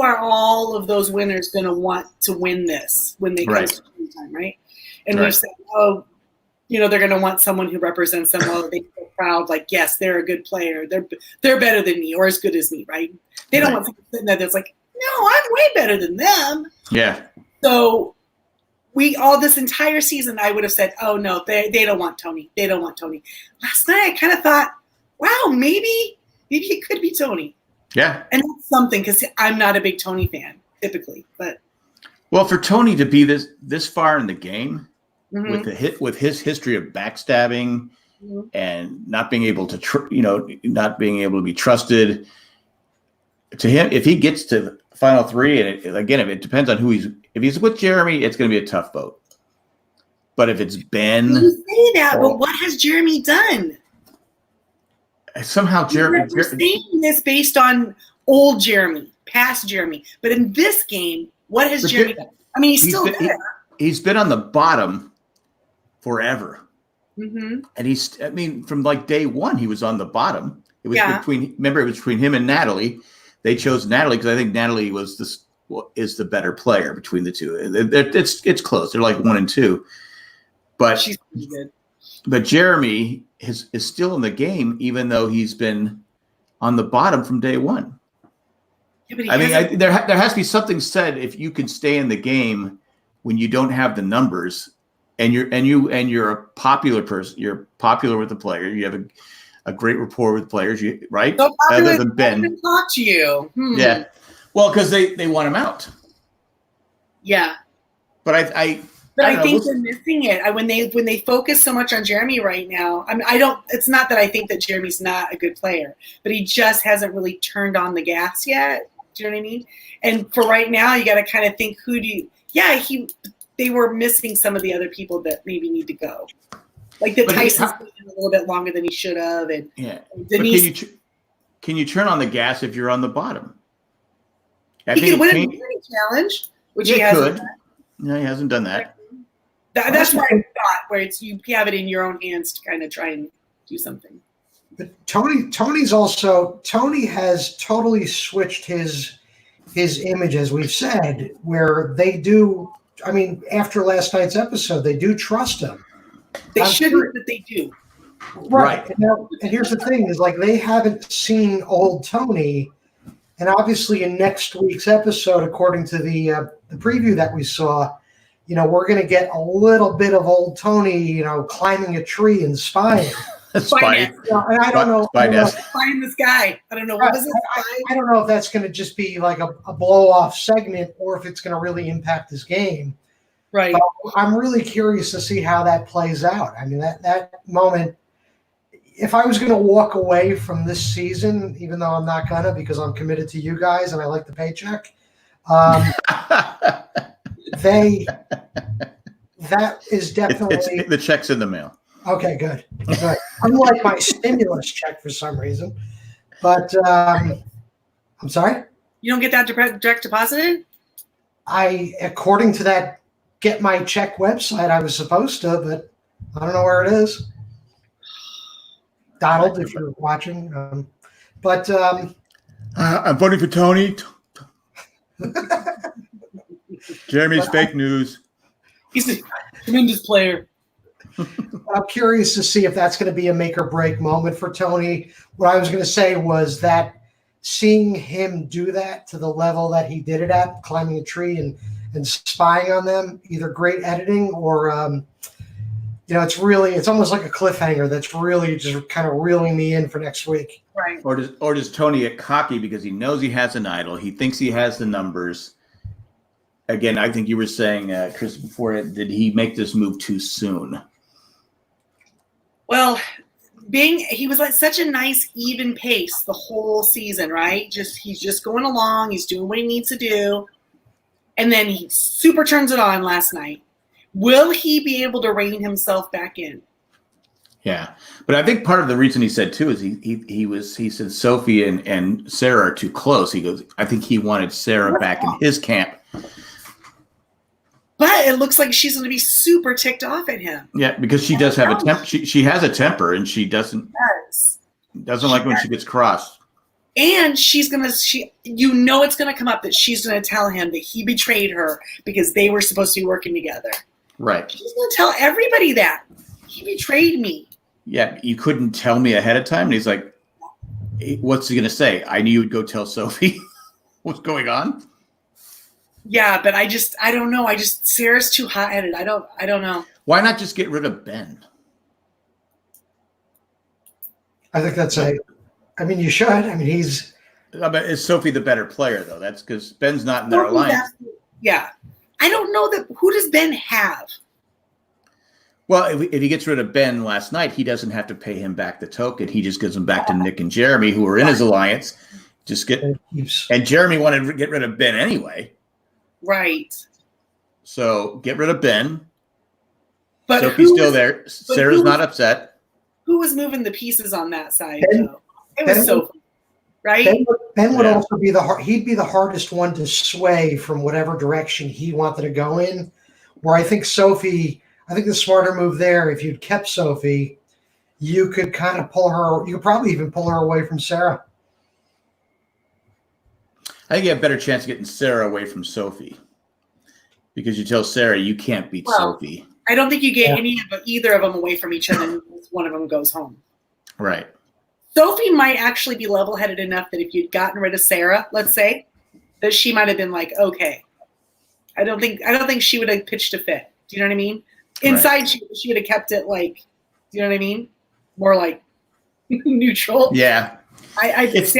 S3: are all of those winners going to want to win this when they come to time, right? And we've said, they're going to want someone who represents them. Oh, they feel proud, like, yes, they're a good player. They're better than me or as good as me, right? They don't want someone sitting there that's like, no, I'm way better than them.
S2: Yeah.
S3: So this entire season, I would have said, oh no, they don't want Tony. They don't want Tony. Last night, I kind of thought, wow, maybe it could be Tony.
S2: Yeah.
S3: And that's something, because I'm not a big Tony fan typically, but.
S2: Well, for Tony to be this far in the game,
S3: mm-hmm.
S2: with his history of backstabbing
S3: mm-hmm.
S2: and not being able to not being able to be trusted, to him, if he gets to the final three, and again, if it depends on if he's with Jeremy, it's going to be a tough vote. But if it's Ben,
S3: you say that, but what has Jeremy done?
S2: Somehow Jeremy.
S3: We're saying this based on old Jeremy, past Jeremy, but in this game, what has Jeremy done? I mean, he's still there.
S2: He's been on the bottom forever,
S3: mm-hmm.
S2: and from like day one, he was on the bottom. It was between him and Natalie. They chose Natalie because I think Natalie is the better player between the two. It's close. They're like 1 and 2, but
S3: she's pretty good.
S2: But Jeremy is still in the game, even though he's been on the bottom from day one. Yeah, there has to be something said if you can stay in the game when you don't have the numbers, and you're a popular person. You're popular with the player. You have a great rapport with players, right?
S3: So popular,
S2: other than Ben,
S3: talk to you.
S2: Yeah, well, because they want him out.
S3: Yeah,
S2: but I
S3: think they're missing it. When they focus so much on Jeremy right now, I mean, it's not that I think that Jeremy's not a good player, but he just hasn't really turned on the gas yet. Do you know what I mean? And for right now, you got to kind of think, they were missing some of the other people that maybe need to go. Like Tyson's been a little bit longer than he should have, and Denise.
S2: Can you turn on the gas if you're on the bottom?
S3: He could win a immunity challenge, which he hasn't done.
S2: No, he hasn't done that.
S3: That's where I thought, where you have it in your own hands to kind of try and do something.
S1: But Tony has totally switched his image, as we've said, where they do. I mean, after last night's episode, they do trust him.
S3: They shouldn't, but they do.
S1: Right. And here's the thing: is like they haven't seen old Tony, and obviously in next week's episode, according to the preview that we saw, we're going to get a little bit of old Tony, climbing a tree and spying.
S2: Spying.
S1: And I don't know.
S3: Spying this guy. I don't know. What was it?
S1: I don't know if that's going to just be like a blow-off segment or if it's going to really impact his game.
S3: Right.
S1: But I'm really curious to see how that plays out. I mean, that moment, if I was going to walk away from this season, even though I'm not going to because I'm committed to you guys and I like the paycheck, that is definitely
S2: the check's in the mail.
S1: Okay, good. Unlike my stimulus check for some reason, but I'm sorry.
S3: You don't get that direct deposited?
S1: According to that get my Czech website. I was supposed to, but I don't know where it is. Donald, if you're watching.
S2: I'm voting for Tony. Jeremy's fake news.
S3: He's a tremendous player.
S1: I'm curious to see if that's going to be a make or break moment for Tony. What I was going to say was that seeing him do that to the level that he did it at, climbing a tree and spying on them, either great editing or, it's almost like a cliffhanger that's really just kind of reeling me in for next week.
S3: Right.
S2: Or does Tony get cocky because he knows he has an idol? He thinks he has the numbers. Again, I think you were saying, Chris, before, did he make this move too soon?
S3: Well, he was at such a nice, even pace the whole season, right? He's just going along. He's doing what he needs to do. And then he super turns it on last night. Will he be able to rein himself back in?
S2: Yeah. But I think part of the reason he said too is he said Sophie and Sarah are too close. He goes, I think he wanted Sarah back in his camp.
S3: But it looks like she's going to be super ticked off at him.
S2: Yeah, because she does have a temper. She has a temper, and she doesn't like when she gets crossed.
S3: And she's going to, it's going to come up that she's going to tell him that he betrayed her because they were supposed to be working together.
S2: Right.
S3: She's going to tell everybody that. He betrayed me.
S2: Yeah, you couldn't tell me ahead of time. And he's like, what's he going to say? I knew you would go tell Sophie what's going on.
S3: Yeah, but I don't know. Sarah's too hot-headed. I don't know.
S2: Why not just get rid of Ben?
S1: I think you should. I mean, is
S2: Sophie the better player, though? That's because Ben's not in their alliance.
S3: Yeah. I don't know who does Ben have?
S2: Well, if he gets rid of Ben last night, he doesn't have to pay him back the token. He just gives him back to Nick and Jeremy, who are in his alliance. And Jeremy wanted to get rid of Ben anyway.
S3: Right.
S2: So get rid of Ben.
S3: But
S2: Sophie's still there. Sarah's not upset.
S3: Who was moving the pieces on that side, though? It was Sophie, right?
S1: Ben would also be he'd be the hardest one to sway from whatever direction he wanted to go in. Where I think the smarter move there, if you'd kept Sophie, you could kind of you could probably even pull her away from Sarah.
S2: I think you have a better chance of getting Sarah away from Sophie because you tell Sarah you can't beat Sophie.
S3: I don't think you get either of them away from each other unless one of them goes home.
S2: Right.
S3: Sophie might actually be level-headed enough that if you'd gotten rid of Sarah, let's say, that she might have been like, okay. I don't think she would have pitched a fit. Do you know what I mean? Inside, right. She would have kept it like, do you know what I mean? More like neutral.
S2: Yeah. It's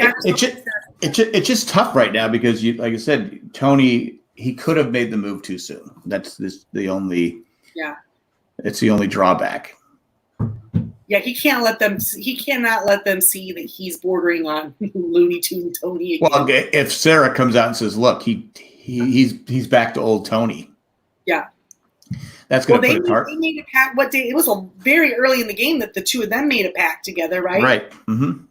S2: just tough right now because like I said, Tony, he could have made the move too soon. That's the only. Yeah. It's the only drawback.
S3: Yeah, he cannot let them see that he's bordering on Looney Tune Tony again.
S2: Well, if Sarah comes out and says, "Look, he's back to old Tony."
S3: Yeah.
S2: That's going to put it hard.
S3: They made a pact. What day? It was very early in the game that the two of them made a pact together, right?
S2: Right. Mm-hmm.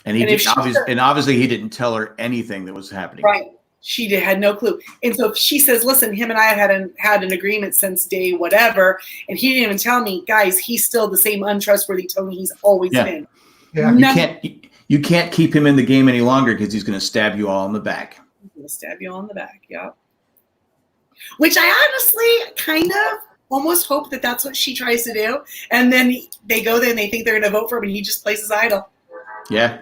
S2: And obviously he didn't tell her anything that was happening.
S3: Right. She had no clue. And so she says, listen, him and I have had an agreement since day whatever. And he didn't even tell me, guys, he's still the same untrustworthy Tony he's always been.
S1: Yeah.
S2: You can't keep him in the game any longer because he's going to stab you all in the back.
S3: He's going to stab you all in the back, yeah. Which I honestly kind of almost hope that that's what she tries to do. And then they go there and they think they're going to vote for him and he just plays his idol.
S2: Yeah.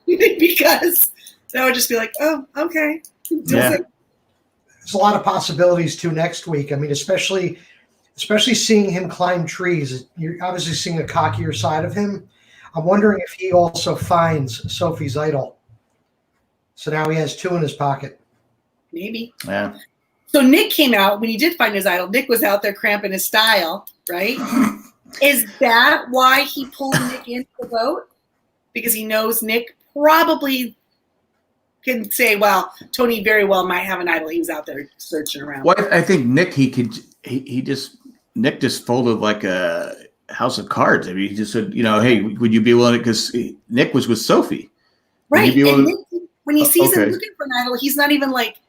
S3: Because that would just be like, oh, okay.
S2: Yeah.
S1: There's a lot of possibilities too next week. I mean, especially seeing him climb trees. You're obviously seeing a cockier side of him. I'm wondering if he also finds Sophie's idol. So now he has two in his pocket.
S3: Maybe.
S2: Yeah.
S3: So Nick came out when he did find his idol. Nick was out there cramping his style, right? Is that why he pulled Nick into the vote? Because he knows Nick probably can say, well, Tony very well might have an idol. He was out there searching around.
S2: Well, I think Nick, Nick just folded like a house of cards. I mean, he just said, hey, would you be willing to, because Nick was with Sophie.
S3: Right. And Nick, when he sees him looking for an idol, he's not even like,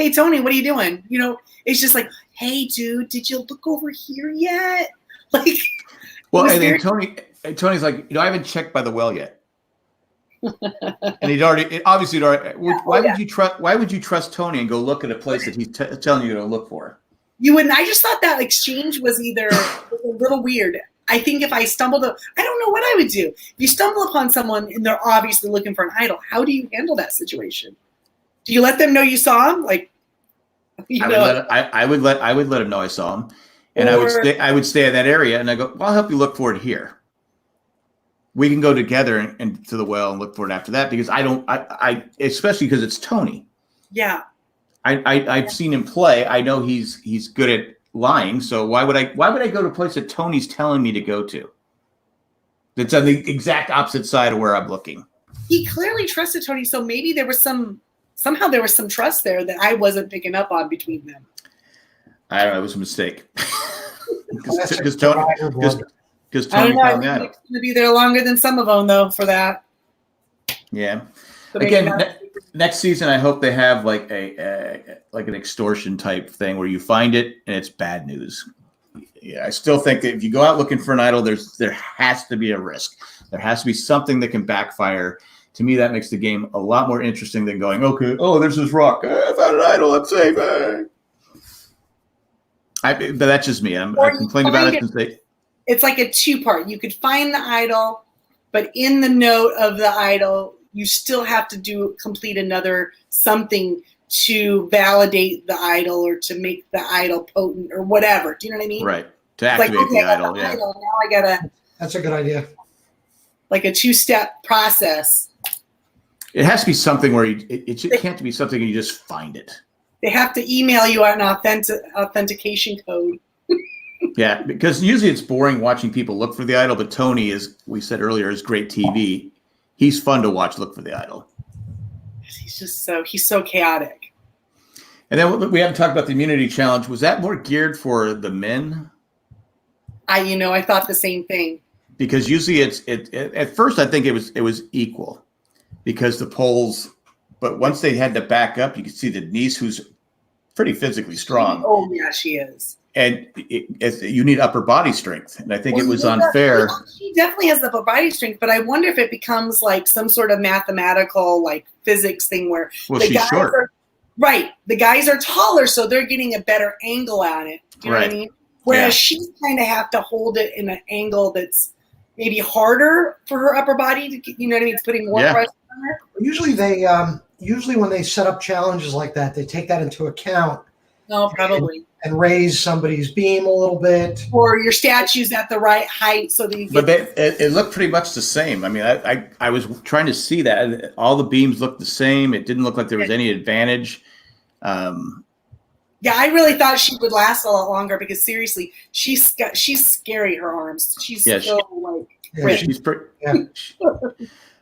S3: hey, Tony, what are you doing? You know, it's just like, hey, dude, did you look over here yet? Like,
S2: well, and then Tony's like, I haven't checked by the well yet. And he'd already. Why would you trust Tony and go look at a place that he's telling you to look for?
S3: You wouldn't. I just thought that exchange was either a little weird. I think if I stumbled, I don't know what I would do. If you stumble upon someone and they're obviously looking for an idol, how do you handle that situation? Do you let them know you saw him? Like,
S2: I would let him know I saw him, and I would stay in that area, and I go, well, I'll help you look for it here. We can go together and to the well and look for it after that, because I especially because it's Tony.
S3: Yeah.
S2: I've seen him play. I know he's good at lying. So why would I go to a place that Tony's telling me to go to? That's on the exact opposite side of where I'm looking.
S3: He clearly trusted Tony, so maybe there was somehow there was some trust there that I wasn't picking up on between them.
S2: I don't know. It was a mistake. Because
S3: Tony found that. He's going to be there longer than some of them, though, for that.
S2: Yeah. So again, next season, I hope they have like an extortion type thing where you find it and it's bad news. Yeah, I still think that if you go out looking for an idol, there has to be a risk. There has to be something that can backfire. To me, that makes the game a lot more interesting than going, okay, oh, there's this rock. I found an idol. I'm safe. But that's just me. I complained about it since they.
S3: It's like a two-part. You could find the idol, but in the note of the idol, you still have to complete another something to validate the idol or to make the idol potent or whatever. Do you know what I mean?
S2: Right. To activate the idol. Yeah.
S3: Idol. Now I gotta.
S1: That's a good idea.
S3: Like a two-step process.
S2: It has to be something where it can't be something you just find it.
S3: They have to email you an authentication code.
S2: Yeah, because usually it's boring watching people look for the idol, but Tony, as we said earlier, is great TV. He's fun to watch look for the idol.
S3: He's so chaotic.
S2: And then we haven't talked about the immunity challenge. Was that more geared for the men?
S3: I thought the same thing.
S2: Because usually at first I think it was equal because the poles, but once they had to back up, you could see that Denise, who's pretty physically strong.
S3: Oh yeah, she is.
S2: And you need upper body strength, and I think it was unfair.
S3: She definitely has the upper body strength, but I wonder if it becomes like some sort of mathematical, like physics thing where
S2: she's short.
S3: The guys are taller, so they're getting a better angle at it. You know what I mean? Whereas she kind of have to hold it in an angle that's maybe harder for her upper body to, you know what I mean? It's putting more pressure on her.
S1: Usually when they set up challenges like that, they take that into account.
S3: No, probably.
S1: And raise somebody's beam a little bit.
S3: Or your statue's at the right height so that you get...
S2: But it looked pretty much the same. I mean, I was trying to see that. All the beams looked the same. It didn't look like there was any advantage.
S3: Yeah, I really thought she would last a lot longer because seriously, she's scary, her arms. She's ripped.
S2: She's pretty... Yeah.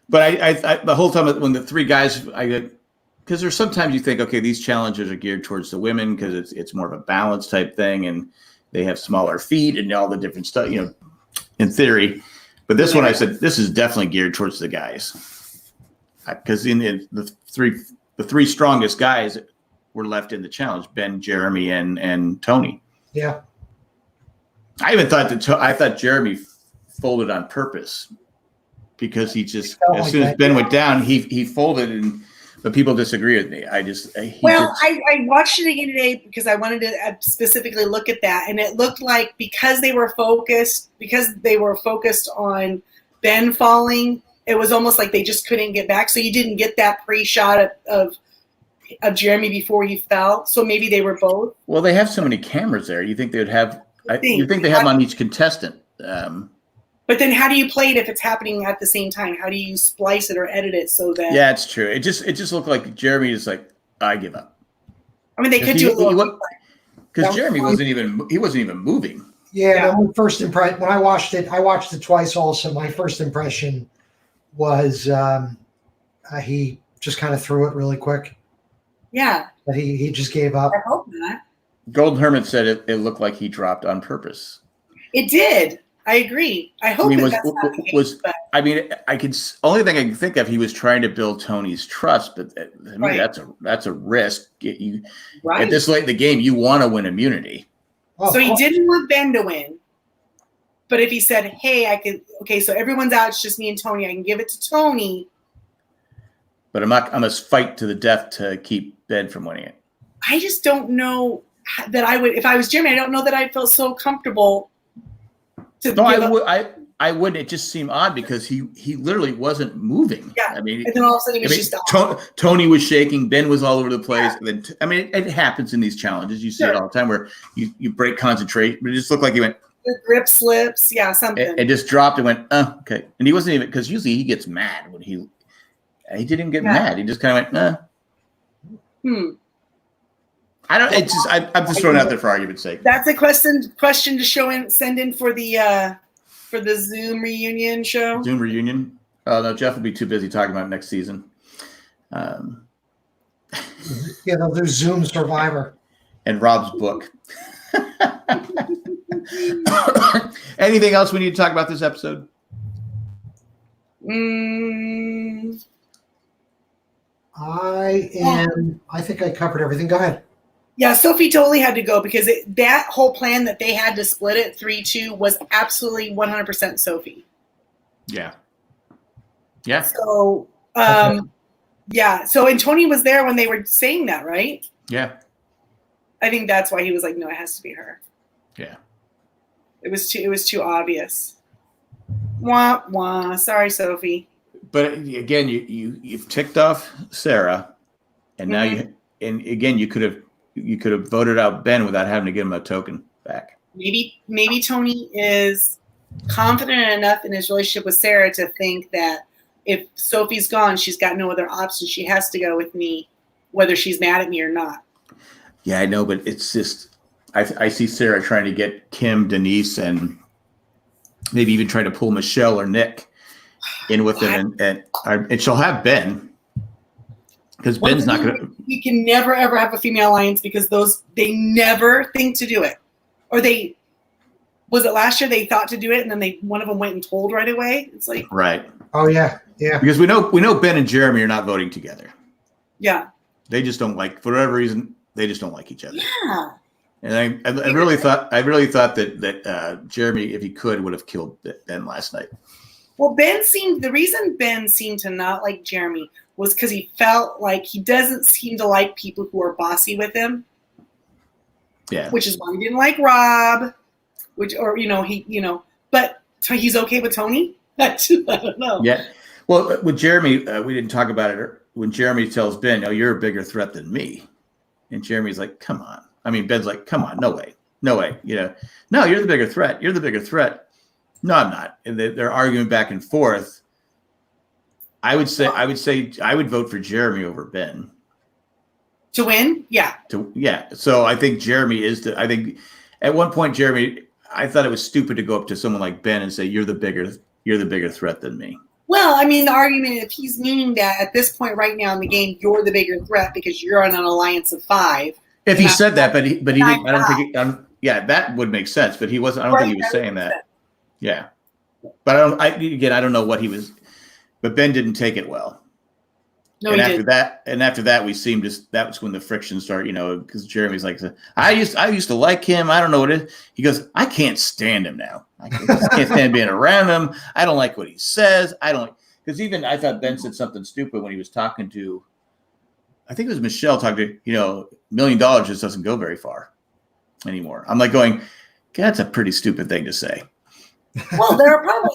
S2: But I the whole time when the three guys... Because there's sometimes you think, okay, these challenges are geared towards the women because it's more of a balance type thing, and they have smaller feet and all the different stuff, in theory. But this one, I said, this is definitely geared towards the guys, because in the three strongest guys were left in the challenge: Ben, Jeremy, and Tony.
S1: Yeah.
S2: I even thought I thought Jeremy folded on purpose because he just as soon as Ben went down, he folded and. But people disagree with me. I
S3: watched it again today because I wanted to specifically look at that, and it looked like because they were focused on Ben falling, it was almost like they just couldn't get back. So you didn't get that pre-shot of Jeremy before he fell. So maybe they were both.
S2: Well, they have so many cameras there. You think they would have? You think they have them on each contestant?
S3: But then how do you play it if it's happening at the same time? How do you splice it or edit it so that...
S2: Yeah, it's true. It just looked like Jeremy is like, I give up.
S3: I mean, they could do a little...
S2: Because Jeremy wasn't even moving.
S1: Yeah. My first impression, when I watched it twice also. My first impression was he just kind of threw it really quick.
S3: Yeah.
S1: That he just gave up.
S3: I hope not.
S2: Golden Hermit said it looked like he dropped on purpose.
S3: It did. I agree. I hope that's not the case. But
S2: only thing I can think of, he was trying to build Tony's trust, but to me, that's a risk. At this late in the game, you want to win immunity.
S3: So he didn't want Ben to win. But if he said, hey, so everyone's out, it's just me and Tony, I can give it to Tony.
S2: But I must fight to the death to keep Ben from winning it.
S3: I just don't know that I would, if I was Jimmy, I don't know that I felt so comfortable to
S2: I wouldn't. It just seemed odd because he literally wasn't moving.
S3: Yeah.
S2: I mean,
S3: and then all of a sudden he was just
S2: Tony was shaking. Ben was all over the place. Yeah. And then, it happens in these challenges. You see it all the time where you break concentration. But it just looked like he went.
S3: The grip slips. Yeah, something.
S2: And just dropped and went, okay. And he wasn't even, because usually he gets mad when he didn't get mad. He just kind of went, I don't. It's just I'm just throwing it out there for argument's sake.
S3: That's a question to send in for the Zoom reunion show.
S2: Zoom reunion. Oh no, Jeff will be too busy talking about next season.
S1: Yeah, they'll do Zoom Survivor
S2: and Rob's book. Anything else we need to talk about this episode?
S1: I think I covered everything. Go ahead.
S3: Yeah, Sophie totally had to go because that whole plan that they had to split it 3-2 was absolutely 100% Sophie.
S2: Yeah. Yeah.
S3: So, yeah. So, and Tony was there when they were saying that, right?
S2: Yeah.
S3: I think that's why he was like, no, it has to be her.
S2: Yeah.
S3: It was too obvious. Wah, wah. Sorry, Sophie.
S2: But again, you've ticked off Sarah, and now you could have voted out Ben without having to give him a token back.
S3: Maybe Tony is confident enough in his relationship with Sarah to think that if Sophie's gone, she's got no other option. She has to go with me, whether she's mad at me or not.
S2: Yeah, I know, but it's just I see Sarah trying to get Kim, Denise, and maybe even trying to pull Michelle or Nick in with them, and she'll have Ben. Because Ben's not going to.
S3: We can never ever have a female alliance because they never think to do it, or was it last year they thought to do it and then one of them went and told right away. It's like
S2: right.
S1: Oh yeah.
S2: Because we know Ben and Jeremy are not voting together.
S3: Yeah.
S2: They just don't for whatever reason. They just don't like each other.
S3: Yeah.
S2: And I really thought that Jeremy, if he could, would have killed Ben last night.
S3: Well, the reason Ben seemed to not like Jeremy was because he felt like he doesn't seem to like people who are bossy with him.
S2: Yeah.
S3: Which is why he didn't like Rob, but he's okay with Tony? I don't know.
S2: Yeah. Well, with Jeremy, we didn't talk about it. When Jeremy tells Ben, "Oh, you're a bigger threat than me," and Jeremy's like, "Come on." I mean, Ben's like, "Come on, no way." No, you're the bigger threat. You're the bigger threat. No, I'm not. And they're arguing back and forth. I would say I would vote for Jeremy over Ben.
S3: To win? Yeah.
S2: So I think Jeremy I think at one point, Jeremy, I thought it was stupid to go up to someone like Ben and say, you're the bigger threat than me.
S3: Well, I mean, the argument, if he's meaning that at this point right now in the game, you're the bigger threat because you're on an alliance of 5.
S2: If he said that, but he didn't, I don't think, that would make sense, but he wasn't, I don't think he was saying that. Yeah. But I don't know what he was, but Ben didn't take it well.
S3: No,
S2: and after that, we seemed that was when the friction started, because Jeremy's like, I used to like him. I don't know what it is. He goes, I can't stand him now. I can't stand being around him. I don't like what he says. Because even I thought Ben said something stupid when he was talking to, I think it was Michelle talking to, $1 million just doesn't go very far anymore. I'm like going, that's a pretty stupid thing to say.
S3: Well,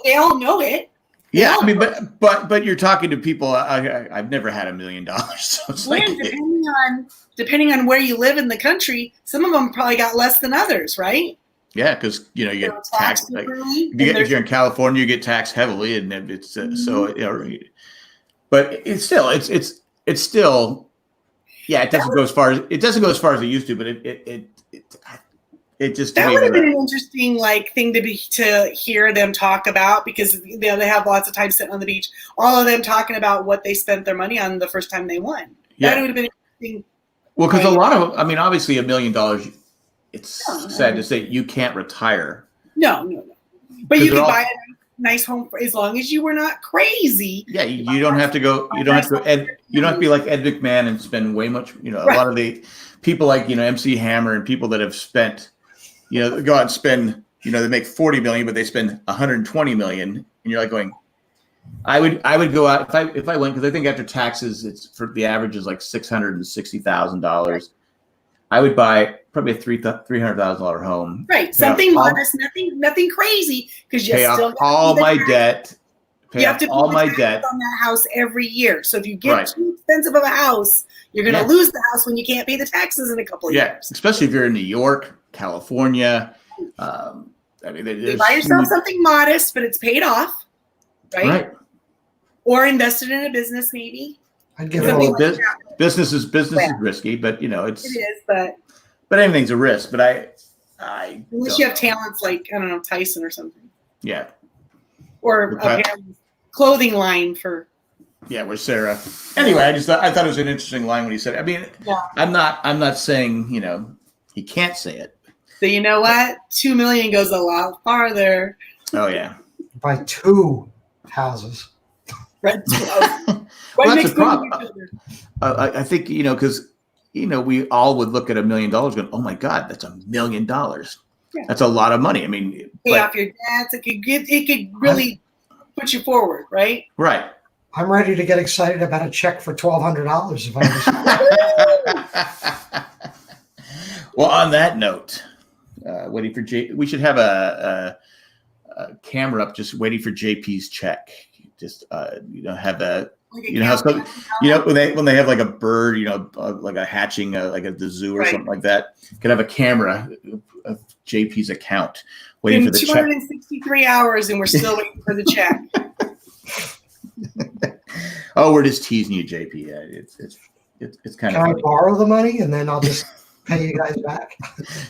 S3: they all know it.
S2: Yeah, I mean, but you're talking to people. I've never had $1 million. So it's
S3: depending on where you live in the country, some of them probably got less than others, right?
S2: Yeah, because you get taxed. If you're in California, you get taxed heavily, and it's so. But it's still. Yeah, it doesn't go as far as it used to, but it just
S3: that would have been an interesting thing to hear them talk about because they have lots of time sitting on the beach. All of them talking about what they spent their money on the first time they won. Yeah. That would have been interesting.
S2: Well, because a lot of them, I mean, obviously $1 million. It's sad to say you can't retire.
S3: No. But you could buy a nice home for, as long as you were not crazy.
S2: Yeah, you don't have to go. You don't have to. You don't have to be like Ed McMahon and spend way much. A lot of the people like MC Hammer and people that have spent, go out and spend. They make 40 million, but they spend 120 million, and you're like going. I would go out if I went, because I think after taxes, it's for the average is like $660,000. I would buy probably a $300,000 home.
S3: Right, something modest, nothing crazy, because you
S2: pay
S3: still
S2: off all my debt.
S3: You have to
S2: all my debt
S3: on that house every year. So if you get too expensive of a house, you're going to lose the house when you can't pay the taxes in a couple of years.
S2: Especially if you're in New York, California. Buy
S3: yourself something modest, but it's paid off, right? Or invested in a business, maybe.
S1: I'd give it
S2: business is risky, but it's
S3: it is, but
S2: anything's a risk. But I
S3: unless you have talents like Tyson or something.
S2: Yeah.
S3: Or a clothing line for.
S2: Yeah, with Sarah. Anyway, I thought it was an interesting line when he said it. I mean, I'm not saying he can't say it.
S3: So you know what? 2 million goes a lot farther.
S2: Oh yeah.
S1: Buy 2 houses.
S3: Right.
S2: Well, that's a problem. I think because we all would look at $1 million going, oh my God, that's $1 million. Yeah. That's a lot of money. I mean,
S3: pay off your debts. It could really put you forward, right?
S2: Right.
S1: I'm ready to get excited about a check for $1,200 if I was.
S2: Well, on that note, waiting for we should have a camera up just waiting for JP's check. Just have a when they have like a bird, like a hatching, like at the zoo or something like that, could have a camera of JP's account waiting for the check.
S3: 263 hours and we're still waiting for the check.
S2: Oh, we're just teasing you, JP. Yeah, it's kind of.
S1: Can I borrow the money and then I'll just pay you guys back?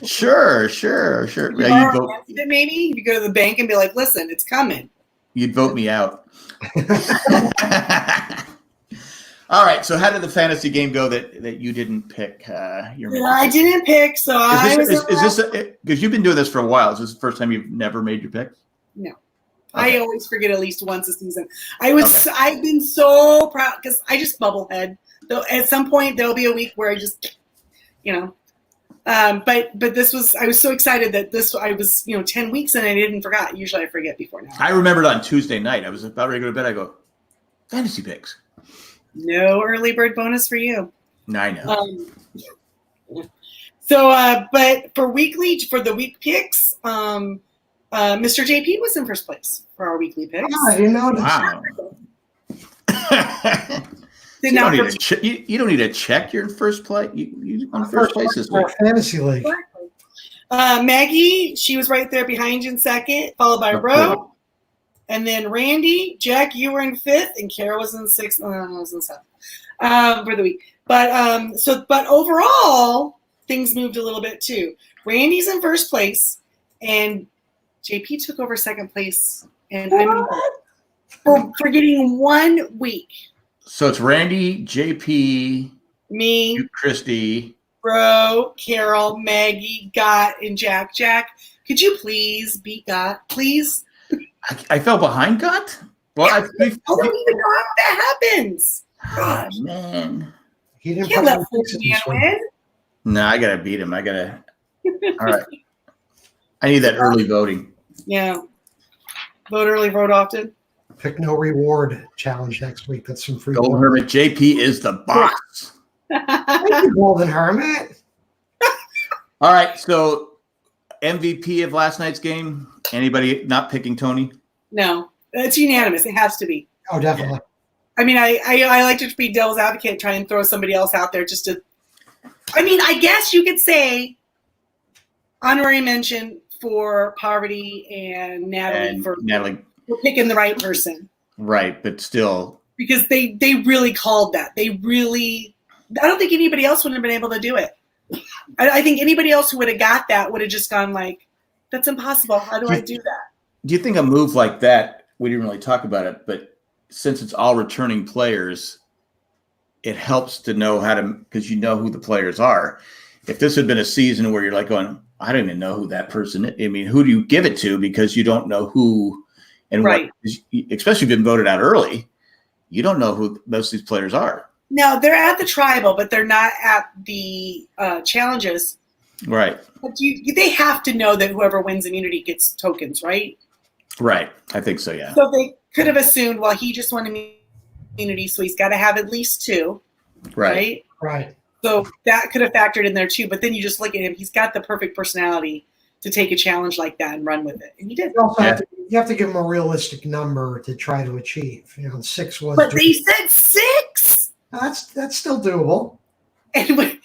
S2: Sure. Yeah,
S3: maybe you go to the bank and be like, "Listen, it's coming."
S2: You'd vote me out. All right. So, how did the fantasy game go that you didn't pick? I
S3: didn't pick. So
S2: is this because you've been doing this for a while? Is this the first time you've never made your picks?
S3: No. Okay. I always forget at least once a season. I've been so proud because I just bubblehead. Though at some point there'll be a week where I just, but this was, I was so excited that I was 10 weeks and I didn't forget. Usually I forget before now.
S2: I remembered on Tuesday night. I was about ready to go to bed. I go, fantasy picks.
S3: No early bird bonus for you.
S2: No, I know.
S3: But for the week picks, Mr. JP was in first place for our weekly picks.
S1: Oh, I didn't notice.
S2: Wow. You don't need to check. You're in first place. You on first place this week.
S1: Fantasy league.
S3: Exactly. Maggie, she was right there behind you in second, followed by Ro, and then Randy. Jack, you were in fifth, and Kara was in sixth. I was in seventh for the week. But overall, things moved a little bit too. Randy's in first place, and JP took over second place, and I'm for getting 1 week.
S2: So it's Randy, JP,
S3: me,
S2: you, Christy,
S3: Bro, Carol, Maggie, Got, and Jack. Jack, could you please beat Got, please?
S2: I fell behind Got? Well, I don't
S3: even know how that happens.
S2: Gosh, man.
S1: He didn't
S3: can't let man win.
S2: No, I got to beat him. All right. I need that early voting.
S3: Yeah. Vote early, vote often.
S1: Pick no reward challenge next week. That's some free.
S2: Golden Hermit JP is the boss.
S1: Thank you, Golden Hermit.
S2: All right, so MVP of last night's game. Anybody not picking Tony?
S3: No, it's unanimous. It has to be.
S1: Oh, definitely.
S3: I mean, I like to be devil's advocate and try and throw somebody else out there just to. I mean, I guess you could say honorary mention for Poverty and Natalie for picking the right person.
S2: Right, but still.
S3: Because they really called that. I don't think anybody else would have been able to do it. I think anybody else who would have got that would have just gone like, that's impossible. How do I do that?
S2: Do you think a move like that, we didn't really talk about it, but since it's all returning players, it helps to know how to, because you know who the players are. If this had been a season where you're like going, I don't even know who that person is. I mean, who do you give it to? Because you don't know who and
S3: Right.
S2: what, especially if you've been voted out early, you don't know who most of these players are.
S3: No, they're at the tribal, but they're not at the challenges.
S2: Right.
S3: But they have to know that whoever wins immunity gets tokens, right?
S2: Right. I think so, yeah.
S3: So they could have assumed, well, he just won immunity, so he's got to have at least 2, right?
S1: Right.
S3: So that could have factored in there too. But then you just look at him; he's got the perfect personality to take a challenge like that and run with it, and he did.
S1: You also have to give him a realistic number to try to achieve. 6 was.
S3: But they said 6.
S1: That's still doable.
S3: And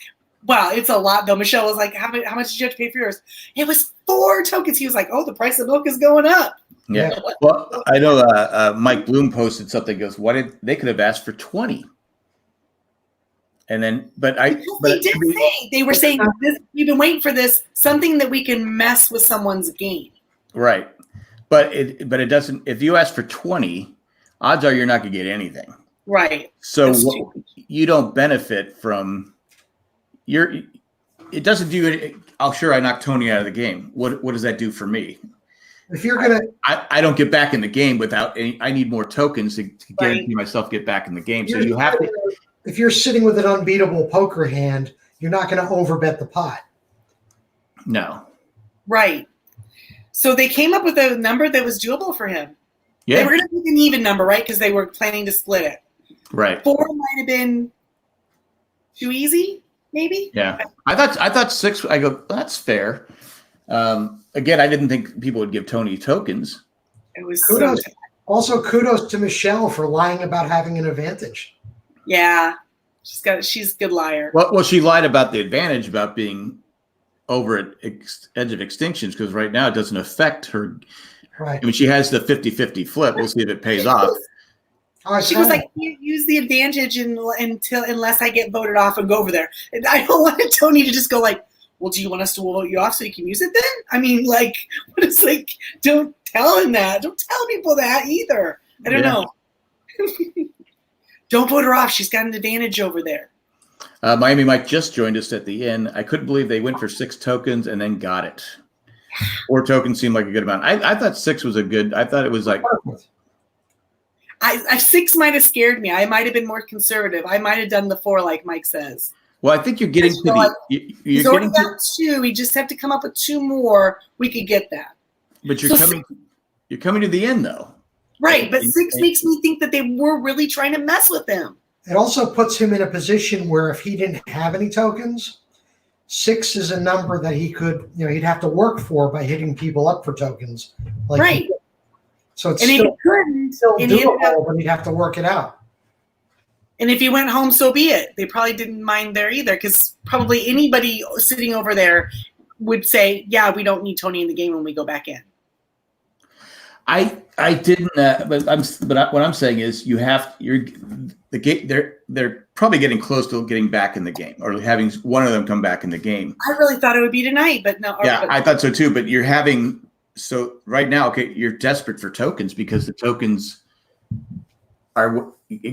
S3: wow, it's a lot though. Michelle was like, "How much did you have to pay for yours?" It was 4 tokens. He was like, "Oh, the price of milk is going up."
S2: Yeah. Well, I know Mike Bloom posted something. Goes, they could have asked for 20. And then,
S3: they were saying we've been waiting for this, something that we can mess with someone's game.
S2: Right. But it doesn't, if you ask for 20, odds are you're not going to get anything.
S3: Right.
S2: So you don't benefit from it doesn't do, sure, I knocked Tony out of the game. What does that do for me?
S1: If you're going to,
S2: I don't get back in the game without I need more tokens to guarantee myself get back in the game. So you have to.
S1: If you're sitting with an unbeatable poker hand, you're not going to overbet the pot.
S2: No.
S3: Right. So they came up with a number that was doable for him.
S2: Yeah.
S3: They were going to pick an even number, right? Because they were planning to split it.
S2: Right.
S3: 4 might have been too easy, maybe.
S2: Yeah. I thought 6. I go, that's fair. Again, I didn't think people would give Tony tokens.
S3: It was
S1: also kudos to Michelle for lying about having an advantage.
S3: Yeah, she's a good liar.
S2: Well, she lied about the advantage about being over at edge of extinctions because right now it doesn't affect her.
S1: Right.
S2: I mean, she has the 50-50 flip. We'll see if it pays off.
S3: She was like, "Can't use the advantage unless I get voted off and go over there." And I don't want Tony to just go like, "Well, do you want us to vote you off so you can use it then?" I mean, like, what is like? Don't tell him that. Don't tell people that either. I don't know. Don't vote her off. She's got an advantage over there.
S2: Miami Mike just joined us at the end. I couldn't believe they went for 6 tokens and then got it. 4 tokens seemed like a good amount. I thought 6 was I thought it was like.
S3: 6 might have scared me. I might have been more conservative. I might have done the 4 like Mike says.
S2: Well, I think you're getting to the.
S3: He's already got 2. We just have to come up with 2 more. We could get that.
S2: But you're coming to the end though.
S3: Right, but 6 makes me think that they were really trying to mess with him.
S1: It also puts him in a position where if he didn't have any tokens, 6 is a number that he could, he'd have to work for by hitting people up for tokens.
S3: Right.
S1: So it's
S3: still
S1: doable, but he'd have to work it out.
S3: And if he went home, so be it. They probably didn't mind there either because probably anybody sitting over there would say, yeah, we don't need Tony in the game when we go back in.
S2: I didn't, but what I'm saying is they're probably getting close to getting back in the game or having one of them come back in the game.
S3: I really thought it would be tonight, but no.
S2: Yeah, I thought so too. But so right now, okay, you're desperate for tokens because the tokens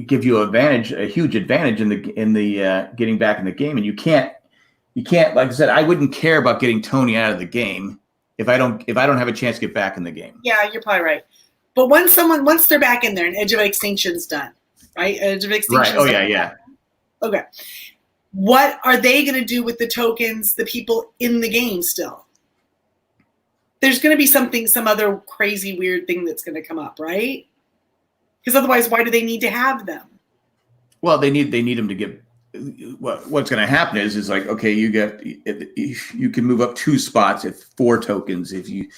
S2: give you a huge advantage in the getting back in the game, and you can't like I said, I wouldn't care about getting Tony out of the game. If I don't have a chance to get back in the game.
S3: Yeah, you're probably right. But once they're back in there and Edge of Extinction's done, right? Edge of Extinction.
S2: Right. Oh yeah.
S3: Okay. What are they going to do with the tokens, the people in the game still? There's going to be some other crazy weird thing that's going to come up, right? Because otherwise, why do they need to have them?
S2: Well, they need them to get. What's going to happen is like, okay, you can move up 2 spots at 4 tokens. If you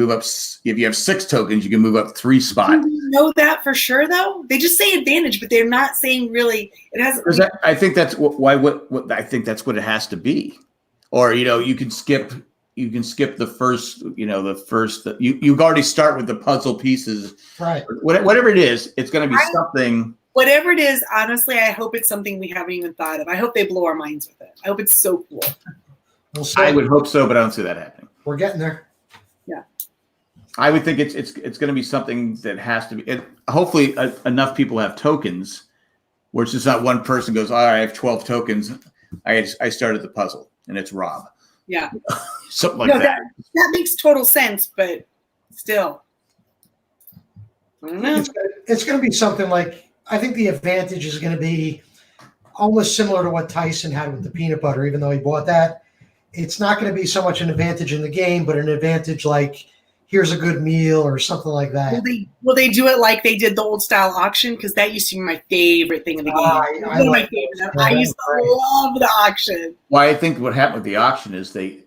S2: have 6 tokens, you can move up 3 spots.
S3: Do you know that for sure though? They just say advantage, but they're not saying really it has.
S2: I think that's I think that's what it has to be. Or you can skip the first, you already start with the puzzle pieces.
S1: Right.
S2: Whatever it is, it's going to be something.
S3: Whatever it is, honestly, I hope it's something we haven't even thought of. I hope they blow our minds with it. I hope it's so cool.
S2: I would hope so, but I don't see that happening.
S1: We're getting there.
S3: Yeah.
S2: I would think it's going to be something that has to be. Hopefully, enough people have tokens, where it's just not one person goes, "All right, I have 12 tokens. I started the puzzle, and it's Rob."
S3: Yeah.
S2: Something like that.
S3: That makes total sense, but still. I don't know.
S1: It's going to be something like, I think the advantage is going to be almost similar to what Tyson had with the peanut butter, even though he bought that. It's not going to be so much an advantage in the game, but an advantage like, here's a good meal or something like that.
S3: Will they do it like they did the old style auction? Because that used to be my favorite thing in the game. I used to love the auction.
S2: Well, I think what happened with the auction is the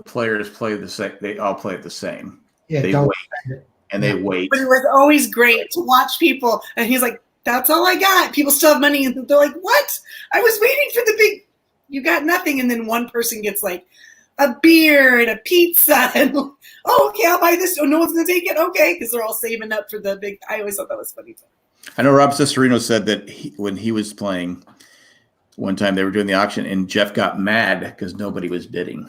S2: players play the same. They all play it the same.
S1: Yeah,
S2: they wait and they wait.
S3: But it was always great to watch people. And he's like, "That's all I got." People still have money, and they're like, "What? I was waiting for the big. You got nothing." And then one person gets like a beer and a pizza, and okay, I'll buy this. Oh, no one's gonna take it. Okay, because they're all saving up for the big. I always thought that was funny.
S2: I know Rob Cesarino said that when he was playing, one time they were doing the auction, and Jeff got mad because nobody was bidding.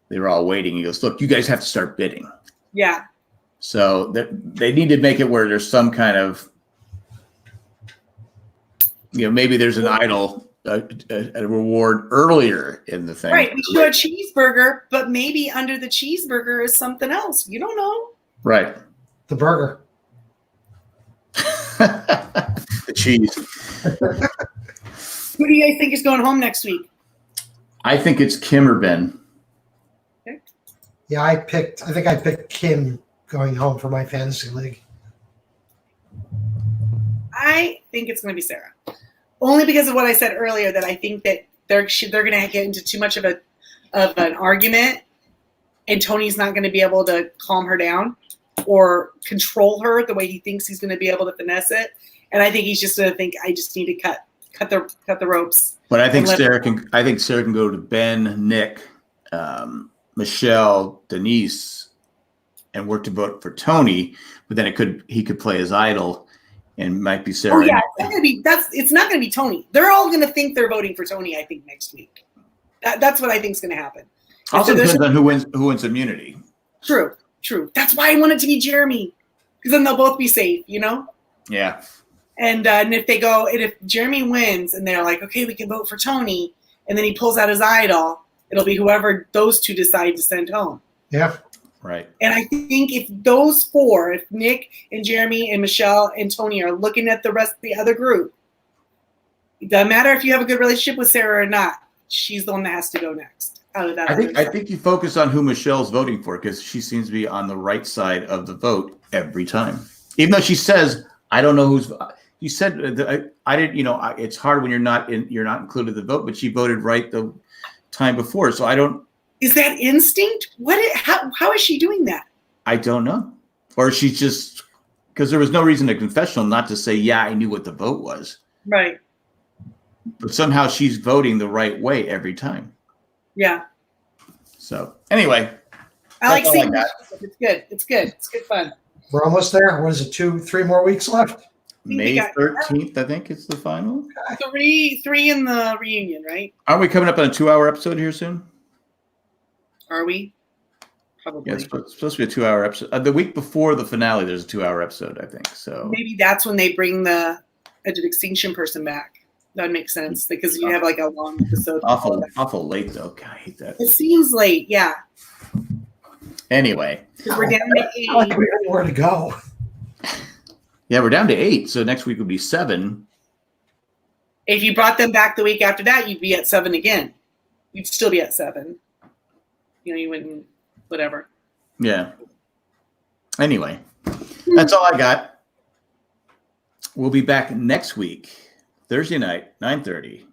S2: They were all waiting. He goes, "Look, you guys have to start bidding."
S3: Yeah.
S2: So they need to make it where there's some kind of, maybe there's an idol, a reward earlier in the thing.
S3: Right. We show a cheeseburger, but maybe under the cheeseburger is something else. You don't know.
S2: Right.
S1: The burger.
S2: The cheese.
S3: Who do you guys think is going home next week?
S2: I think it's Kim or Ben.
S1: Okay. Yeah, I think I picked Kim going home for my fantasy league.
S3: I think it's going to be Sarah. Only because of what I said earlier, that I think that they're going to get into too much of an argument, and Tony's not going to be able to calm her down or control her the way he thinks he's going to be able to finesse it. And I think he's just going to think, I just need to cut the ropes.
S2: But I think Sarah can go to Ben, Nick, Michelle, Denise, and work to vote for Tony. But then he could play his idol. And might be Sarah.
S3: Oh yeah, it's not going to be Tony. They're all going to think they're voting for Tony. I think next week. That's what I think is going to happen.
S2: Also depends on who wins immunity.
S3: True. That's why I want it to be Jeremy, because then they'll both be safe.
S2: Yeah.
S3: And if Jeremy wins, and they're like, okay, we can vote for Tony, and then he pulls out his idol, it'll be whoever those two decide to send home.
S1: Yeah.
S2: Right.
S3: And I think if those four, if Nick and Jeremy and Michelle and Tony are looking at the rest of the other group, it doesn't matter if you have a good relationship with Sarah or not. She's the one that has to go next. Out of that,
S2: I think you focus on who Michelle's voting for, because she seems to be on the right side of the vote every time. Even though she says, "I don't know who's." You said I didn't. It's hard when you're not included in the vote, but she voted right the time before, so I don't.
S3: Is that instinct? How is she doing that?
S2: I don't know. Or she's just, because there was no reason in the confessional not to say, yeah, I knew what the vote was.
S3: Right.
S2: But somehow she's voting the right way every time.
S3: Yeah.
S2: So anyway.
S3: I like seeing that. It's good. It's good fun.
S1: We're almost there. What is it, 2-3 more weeks left?
S2: May 13th, I think it's the final.
S3: Three in the reunion, right?
S2: Aren't we coming up on a 2-hour episode here soon?
S3: Are we? Probably.
S2: Yeah, it's supposed to be a 2-hour episode. The week before the finale, there's a 2-hour episode, I think. So
S3: maybe that's when they bring the Edge of Extinction person back. That would make sense, because you have like a long episode.
S2: Awful late though. God, I hate that.
S3: It seems late, yeah.
S2: Anyway,
S3: we're down to 8.
S1: I like we have nowhere to go.
S2: Yeah, we're down to 8. So next week would be 7.
S3: If you brought them back the week after that, you'd be at 7 again. You'd still be at 7. You wouldn't, whatever. Yeah.
S2: Anyway, that's all I got. We'll be back next week, Thursday night, 9:30.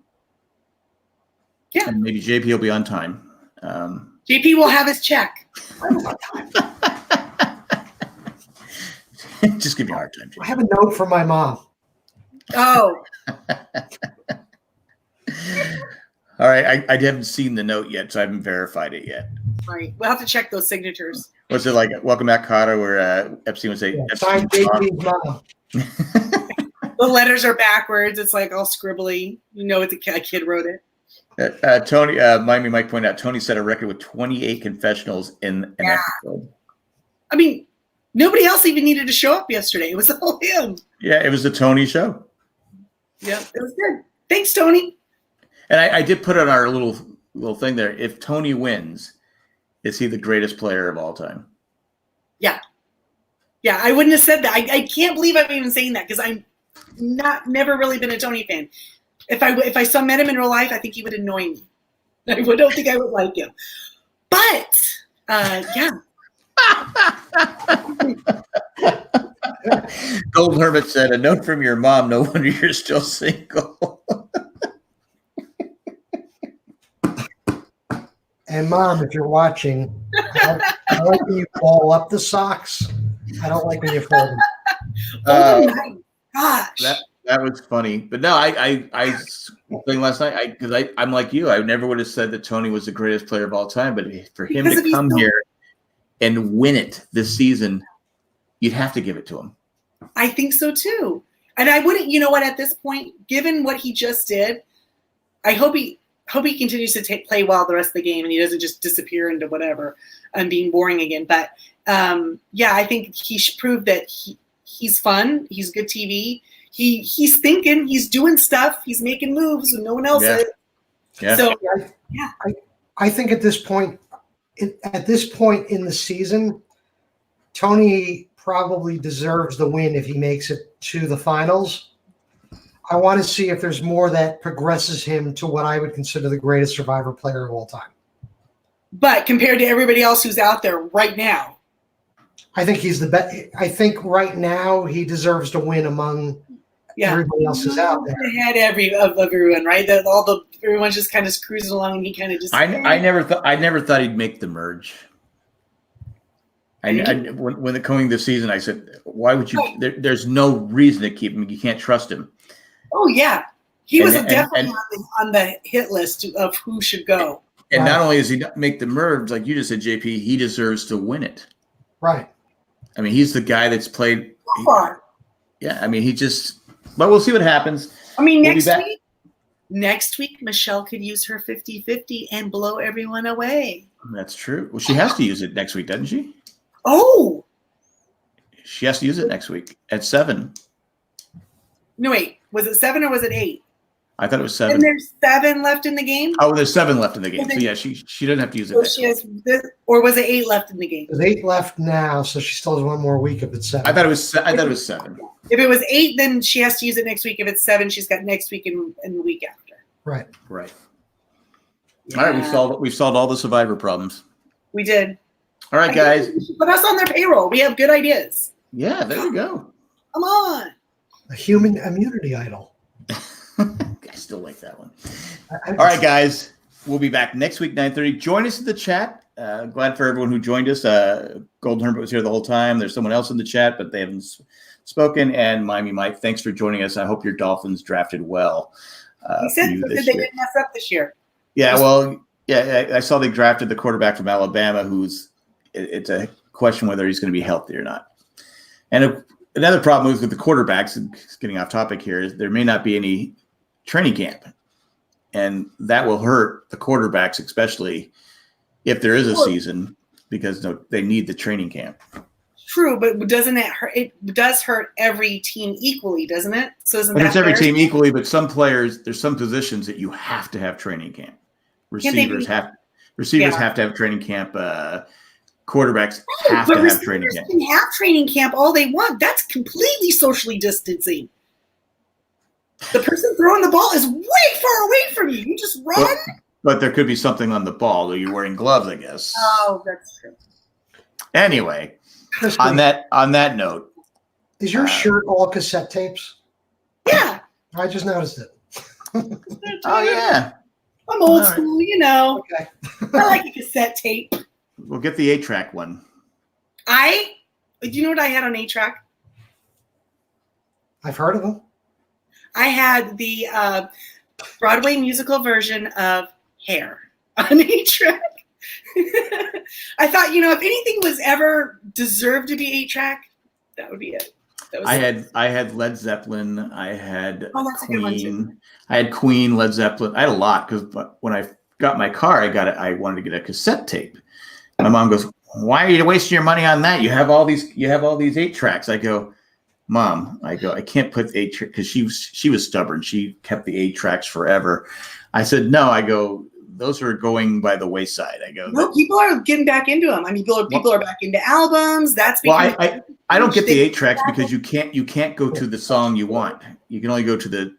S3: Yeah.
S2: And maybe JP will be on time.
S3: JP will have his check.
S2: Just give me a hard time, JP.
S1: I have a note from my mom.
S3: Oh.
S2: All right, I haven't seen the note yet, so I haven't verified it yet.
S3: Right, we'll have to check those signatures.
S2: Was it like "Welcome back, Cotter," where Epstein would say,
S1: Sign JP's mom.
S3: The letters are backwards. It's like all scribbly. It's a kid wrote it.
S2: Tony, Mike pointed out, Tony set a record with 28 confessionals in an episode.
S3: I mean, nobody else even needed to show up yesterday. It was all him.
S2: Yeah, it was the Tony show.
S3: Yeah, it was good. Thanks, Tony.
S2: And I did put on our little little thing there. If Tony wins, is he the greatest player of all time?
S3: Yeah. Yeah, I wouldn't have said that. I can't believe I'm even saying that because I'm never really been a Tony fan. If I met him in real life, I think he would annoy me. I don't think I would like him. But yeah.
S2: Gold Hermit said, "A note from your mom. No wonder you're still single."
S1: And Mom, if you're watching, I like when you ball up the socks. I don't like when you fold them.
S3: Oh my gosh.
S2: That was funny. But no, I playing last night because I'm like you. I never would have said that Tony was the greatest player of all time. But for him to come here and win it this season, you'd have to give it to him.
S3: I think so too. And I wouldn't, you know what, at this point, given what he just did, I hope he continues to play well the rest of the game and he doesn't just disappear into whatever and being boring again. But yeah, I think he should prove that he's fun. He's good TV. He's thinking, he's doing stuff. He's making moves and no one else is.
S2: Yeah.
S3: So yeah,
S1: I think at this point in the season, Tony probably deserves the win if he makes it to the finals. I want to see if there's more that progresses him to what I would consider the greatest Survivor player of all time.
S3: But compared to everybody else who's out there right now,
S1: I think he's the best. I think right now he deserves to win among everybody else who's out there.
S3: Ahead of everyone, right? Everyone's just kind of cruising along, and he kind of just.
S2: I never thought he'd make the merge. When coming this season, I said, "Why would you?" There's no reason to keep him. You can't trust him.
S3: Oh yeah, he was definitely on the hit list of who should go.
S2: And not only does he not make the merge, like you just said, JP, he deserves to win it.
S1: Right.
S2: I mean, he's the guy that's played.
S3: So far.
S2: Yeah, I mean, but we'll see what happens.
S3: I mean, next week, Michelle could use her 50-50 and blow everyone away.
S2: That's true. Well, she has to use it next week, doesn't she?
S3: Oh.
S2: She has to use it next week at 7.
S3: No, wait. Was it 7 or was it 8?
S2: I thought it was 7.
S3: And there's 7 left in the game?
S2: Oh, there's 7 left in the game. So yeah, she doesn't have to use it.
S3: She has or was it 8 left in the game?
S1: There's 8 left now, so she still has one more week if it's 7.
S2: I thought it was 7.
S3: If it was 8, then she has to use it next week. If it's 7, she's got next week and the week after.
S1: Right.
S2: Yeah. All right, we've solved all the Survivor problems.
S3: We did.
S2: All right, guys.
S3: Put us on their payroll. We have good ideas.
S2: Yeah, there you go.
S3: Come on.
S1: A human immunity idol.
S2: I still like that one. All right, guys. We'll be back next week, 9:30. Join us in the chat. Glad for everyone who joined us. Golden Hermit was here the whole time. There's someone else in the chat, but they haven't spoken. And Miami Mike, thanks for joining us. I hope your Dolphins drafted well.
S3: He said they didn't mess up this year.
S2: Yeah, well, yeah, I saw they drafted the quarterback from Alabama, it's a question whether he's going to be healthy or not. And another problem with the quarterbacks, and getting off topic here, is there may not be any training camp. And that will hurt the quarterbacks, especially if there is a season, because they need the training camp.
S3: True, but doesn't it hurt? It does hurt every team equally, doesn't it? So
S2: it's every team equally, but some players, there's some positions that you have to have training camp. Receivers have to have training camp. Quarterbacks have to have training camp.
S3: Can have training camp all they want. That's completely socially distancing. The person throwing the ball is way far away from you. You just run.
S2: But there could be something on the ball, though you're wearing gloves, I guess.
S3: Oh, that's true.
S2: Anyway, on that note,
S1: is your shirt all cassette tapes?
S3: Yeah.
S1: I just noticed it.
S2: Oh yeah.
S3: I'm old school, you know.
S1: Okay.
S3: I like a cassette tape.
S2: We'll get the 8-track one.
S3: Do you know what I had on 8-track?
S1: I've heard of them.
S3: I had the Broadway musical version of Hair on 8-track. I thought, if anything was ever deserved to be 8-track, that would be it. I
S2: had Led Zeppelin. I had
S3: that's Queen. A good one too.
S2: I had Queen, Led Zeppelin. I had a lot because when I got my car, I wanted to get a cassette tape. My mom goes, "Why are you wasting your money on that? You have all these 8-tracks." I go, "Mom," I can't put 8 tracks because she was stubborn. She kept the 8 tracks forever. I said, "No," I go, those are going by the wayside. I go,
S3: No, people are getting back into them. I mean, people are back into albums. That's
S2: well,
S3: because
S2: I don't get the 8-tracks because you can't go to the song you want. You can only go to the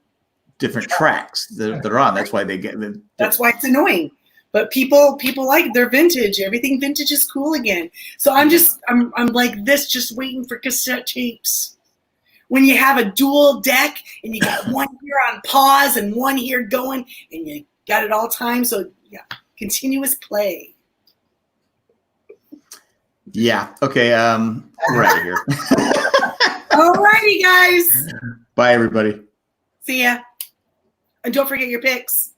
S2: different tracks that are on. That's why they get.
S3: That's why it's annoying. But people like their vintage. Everything vintage is cool again. So I'm like this, just waiting for cassette tapes. When you have a dual deck and you got one here on pause and one here going, and you got it all timed. So yeah, continuous play.
S2: Yeah. Okay. We're out of here.
S3: All righty, guys.
S2: Bye, everybody.
S3: See ya. And don't forget your picks.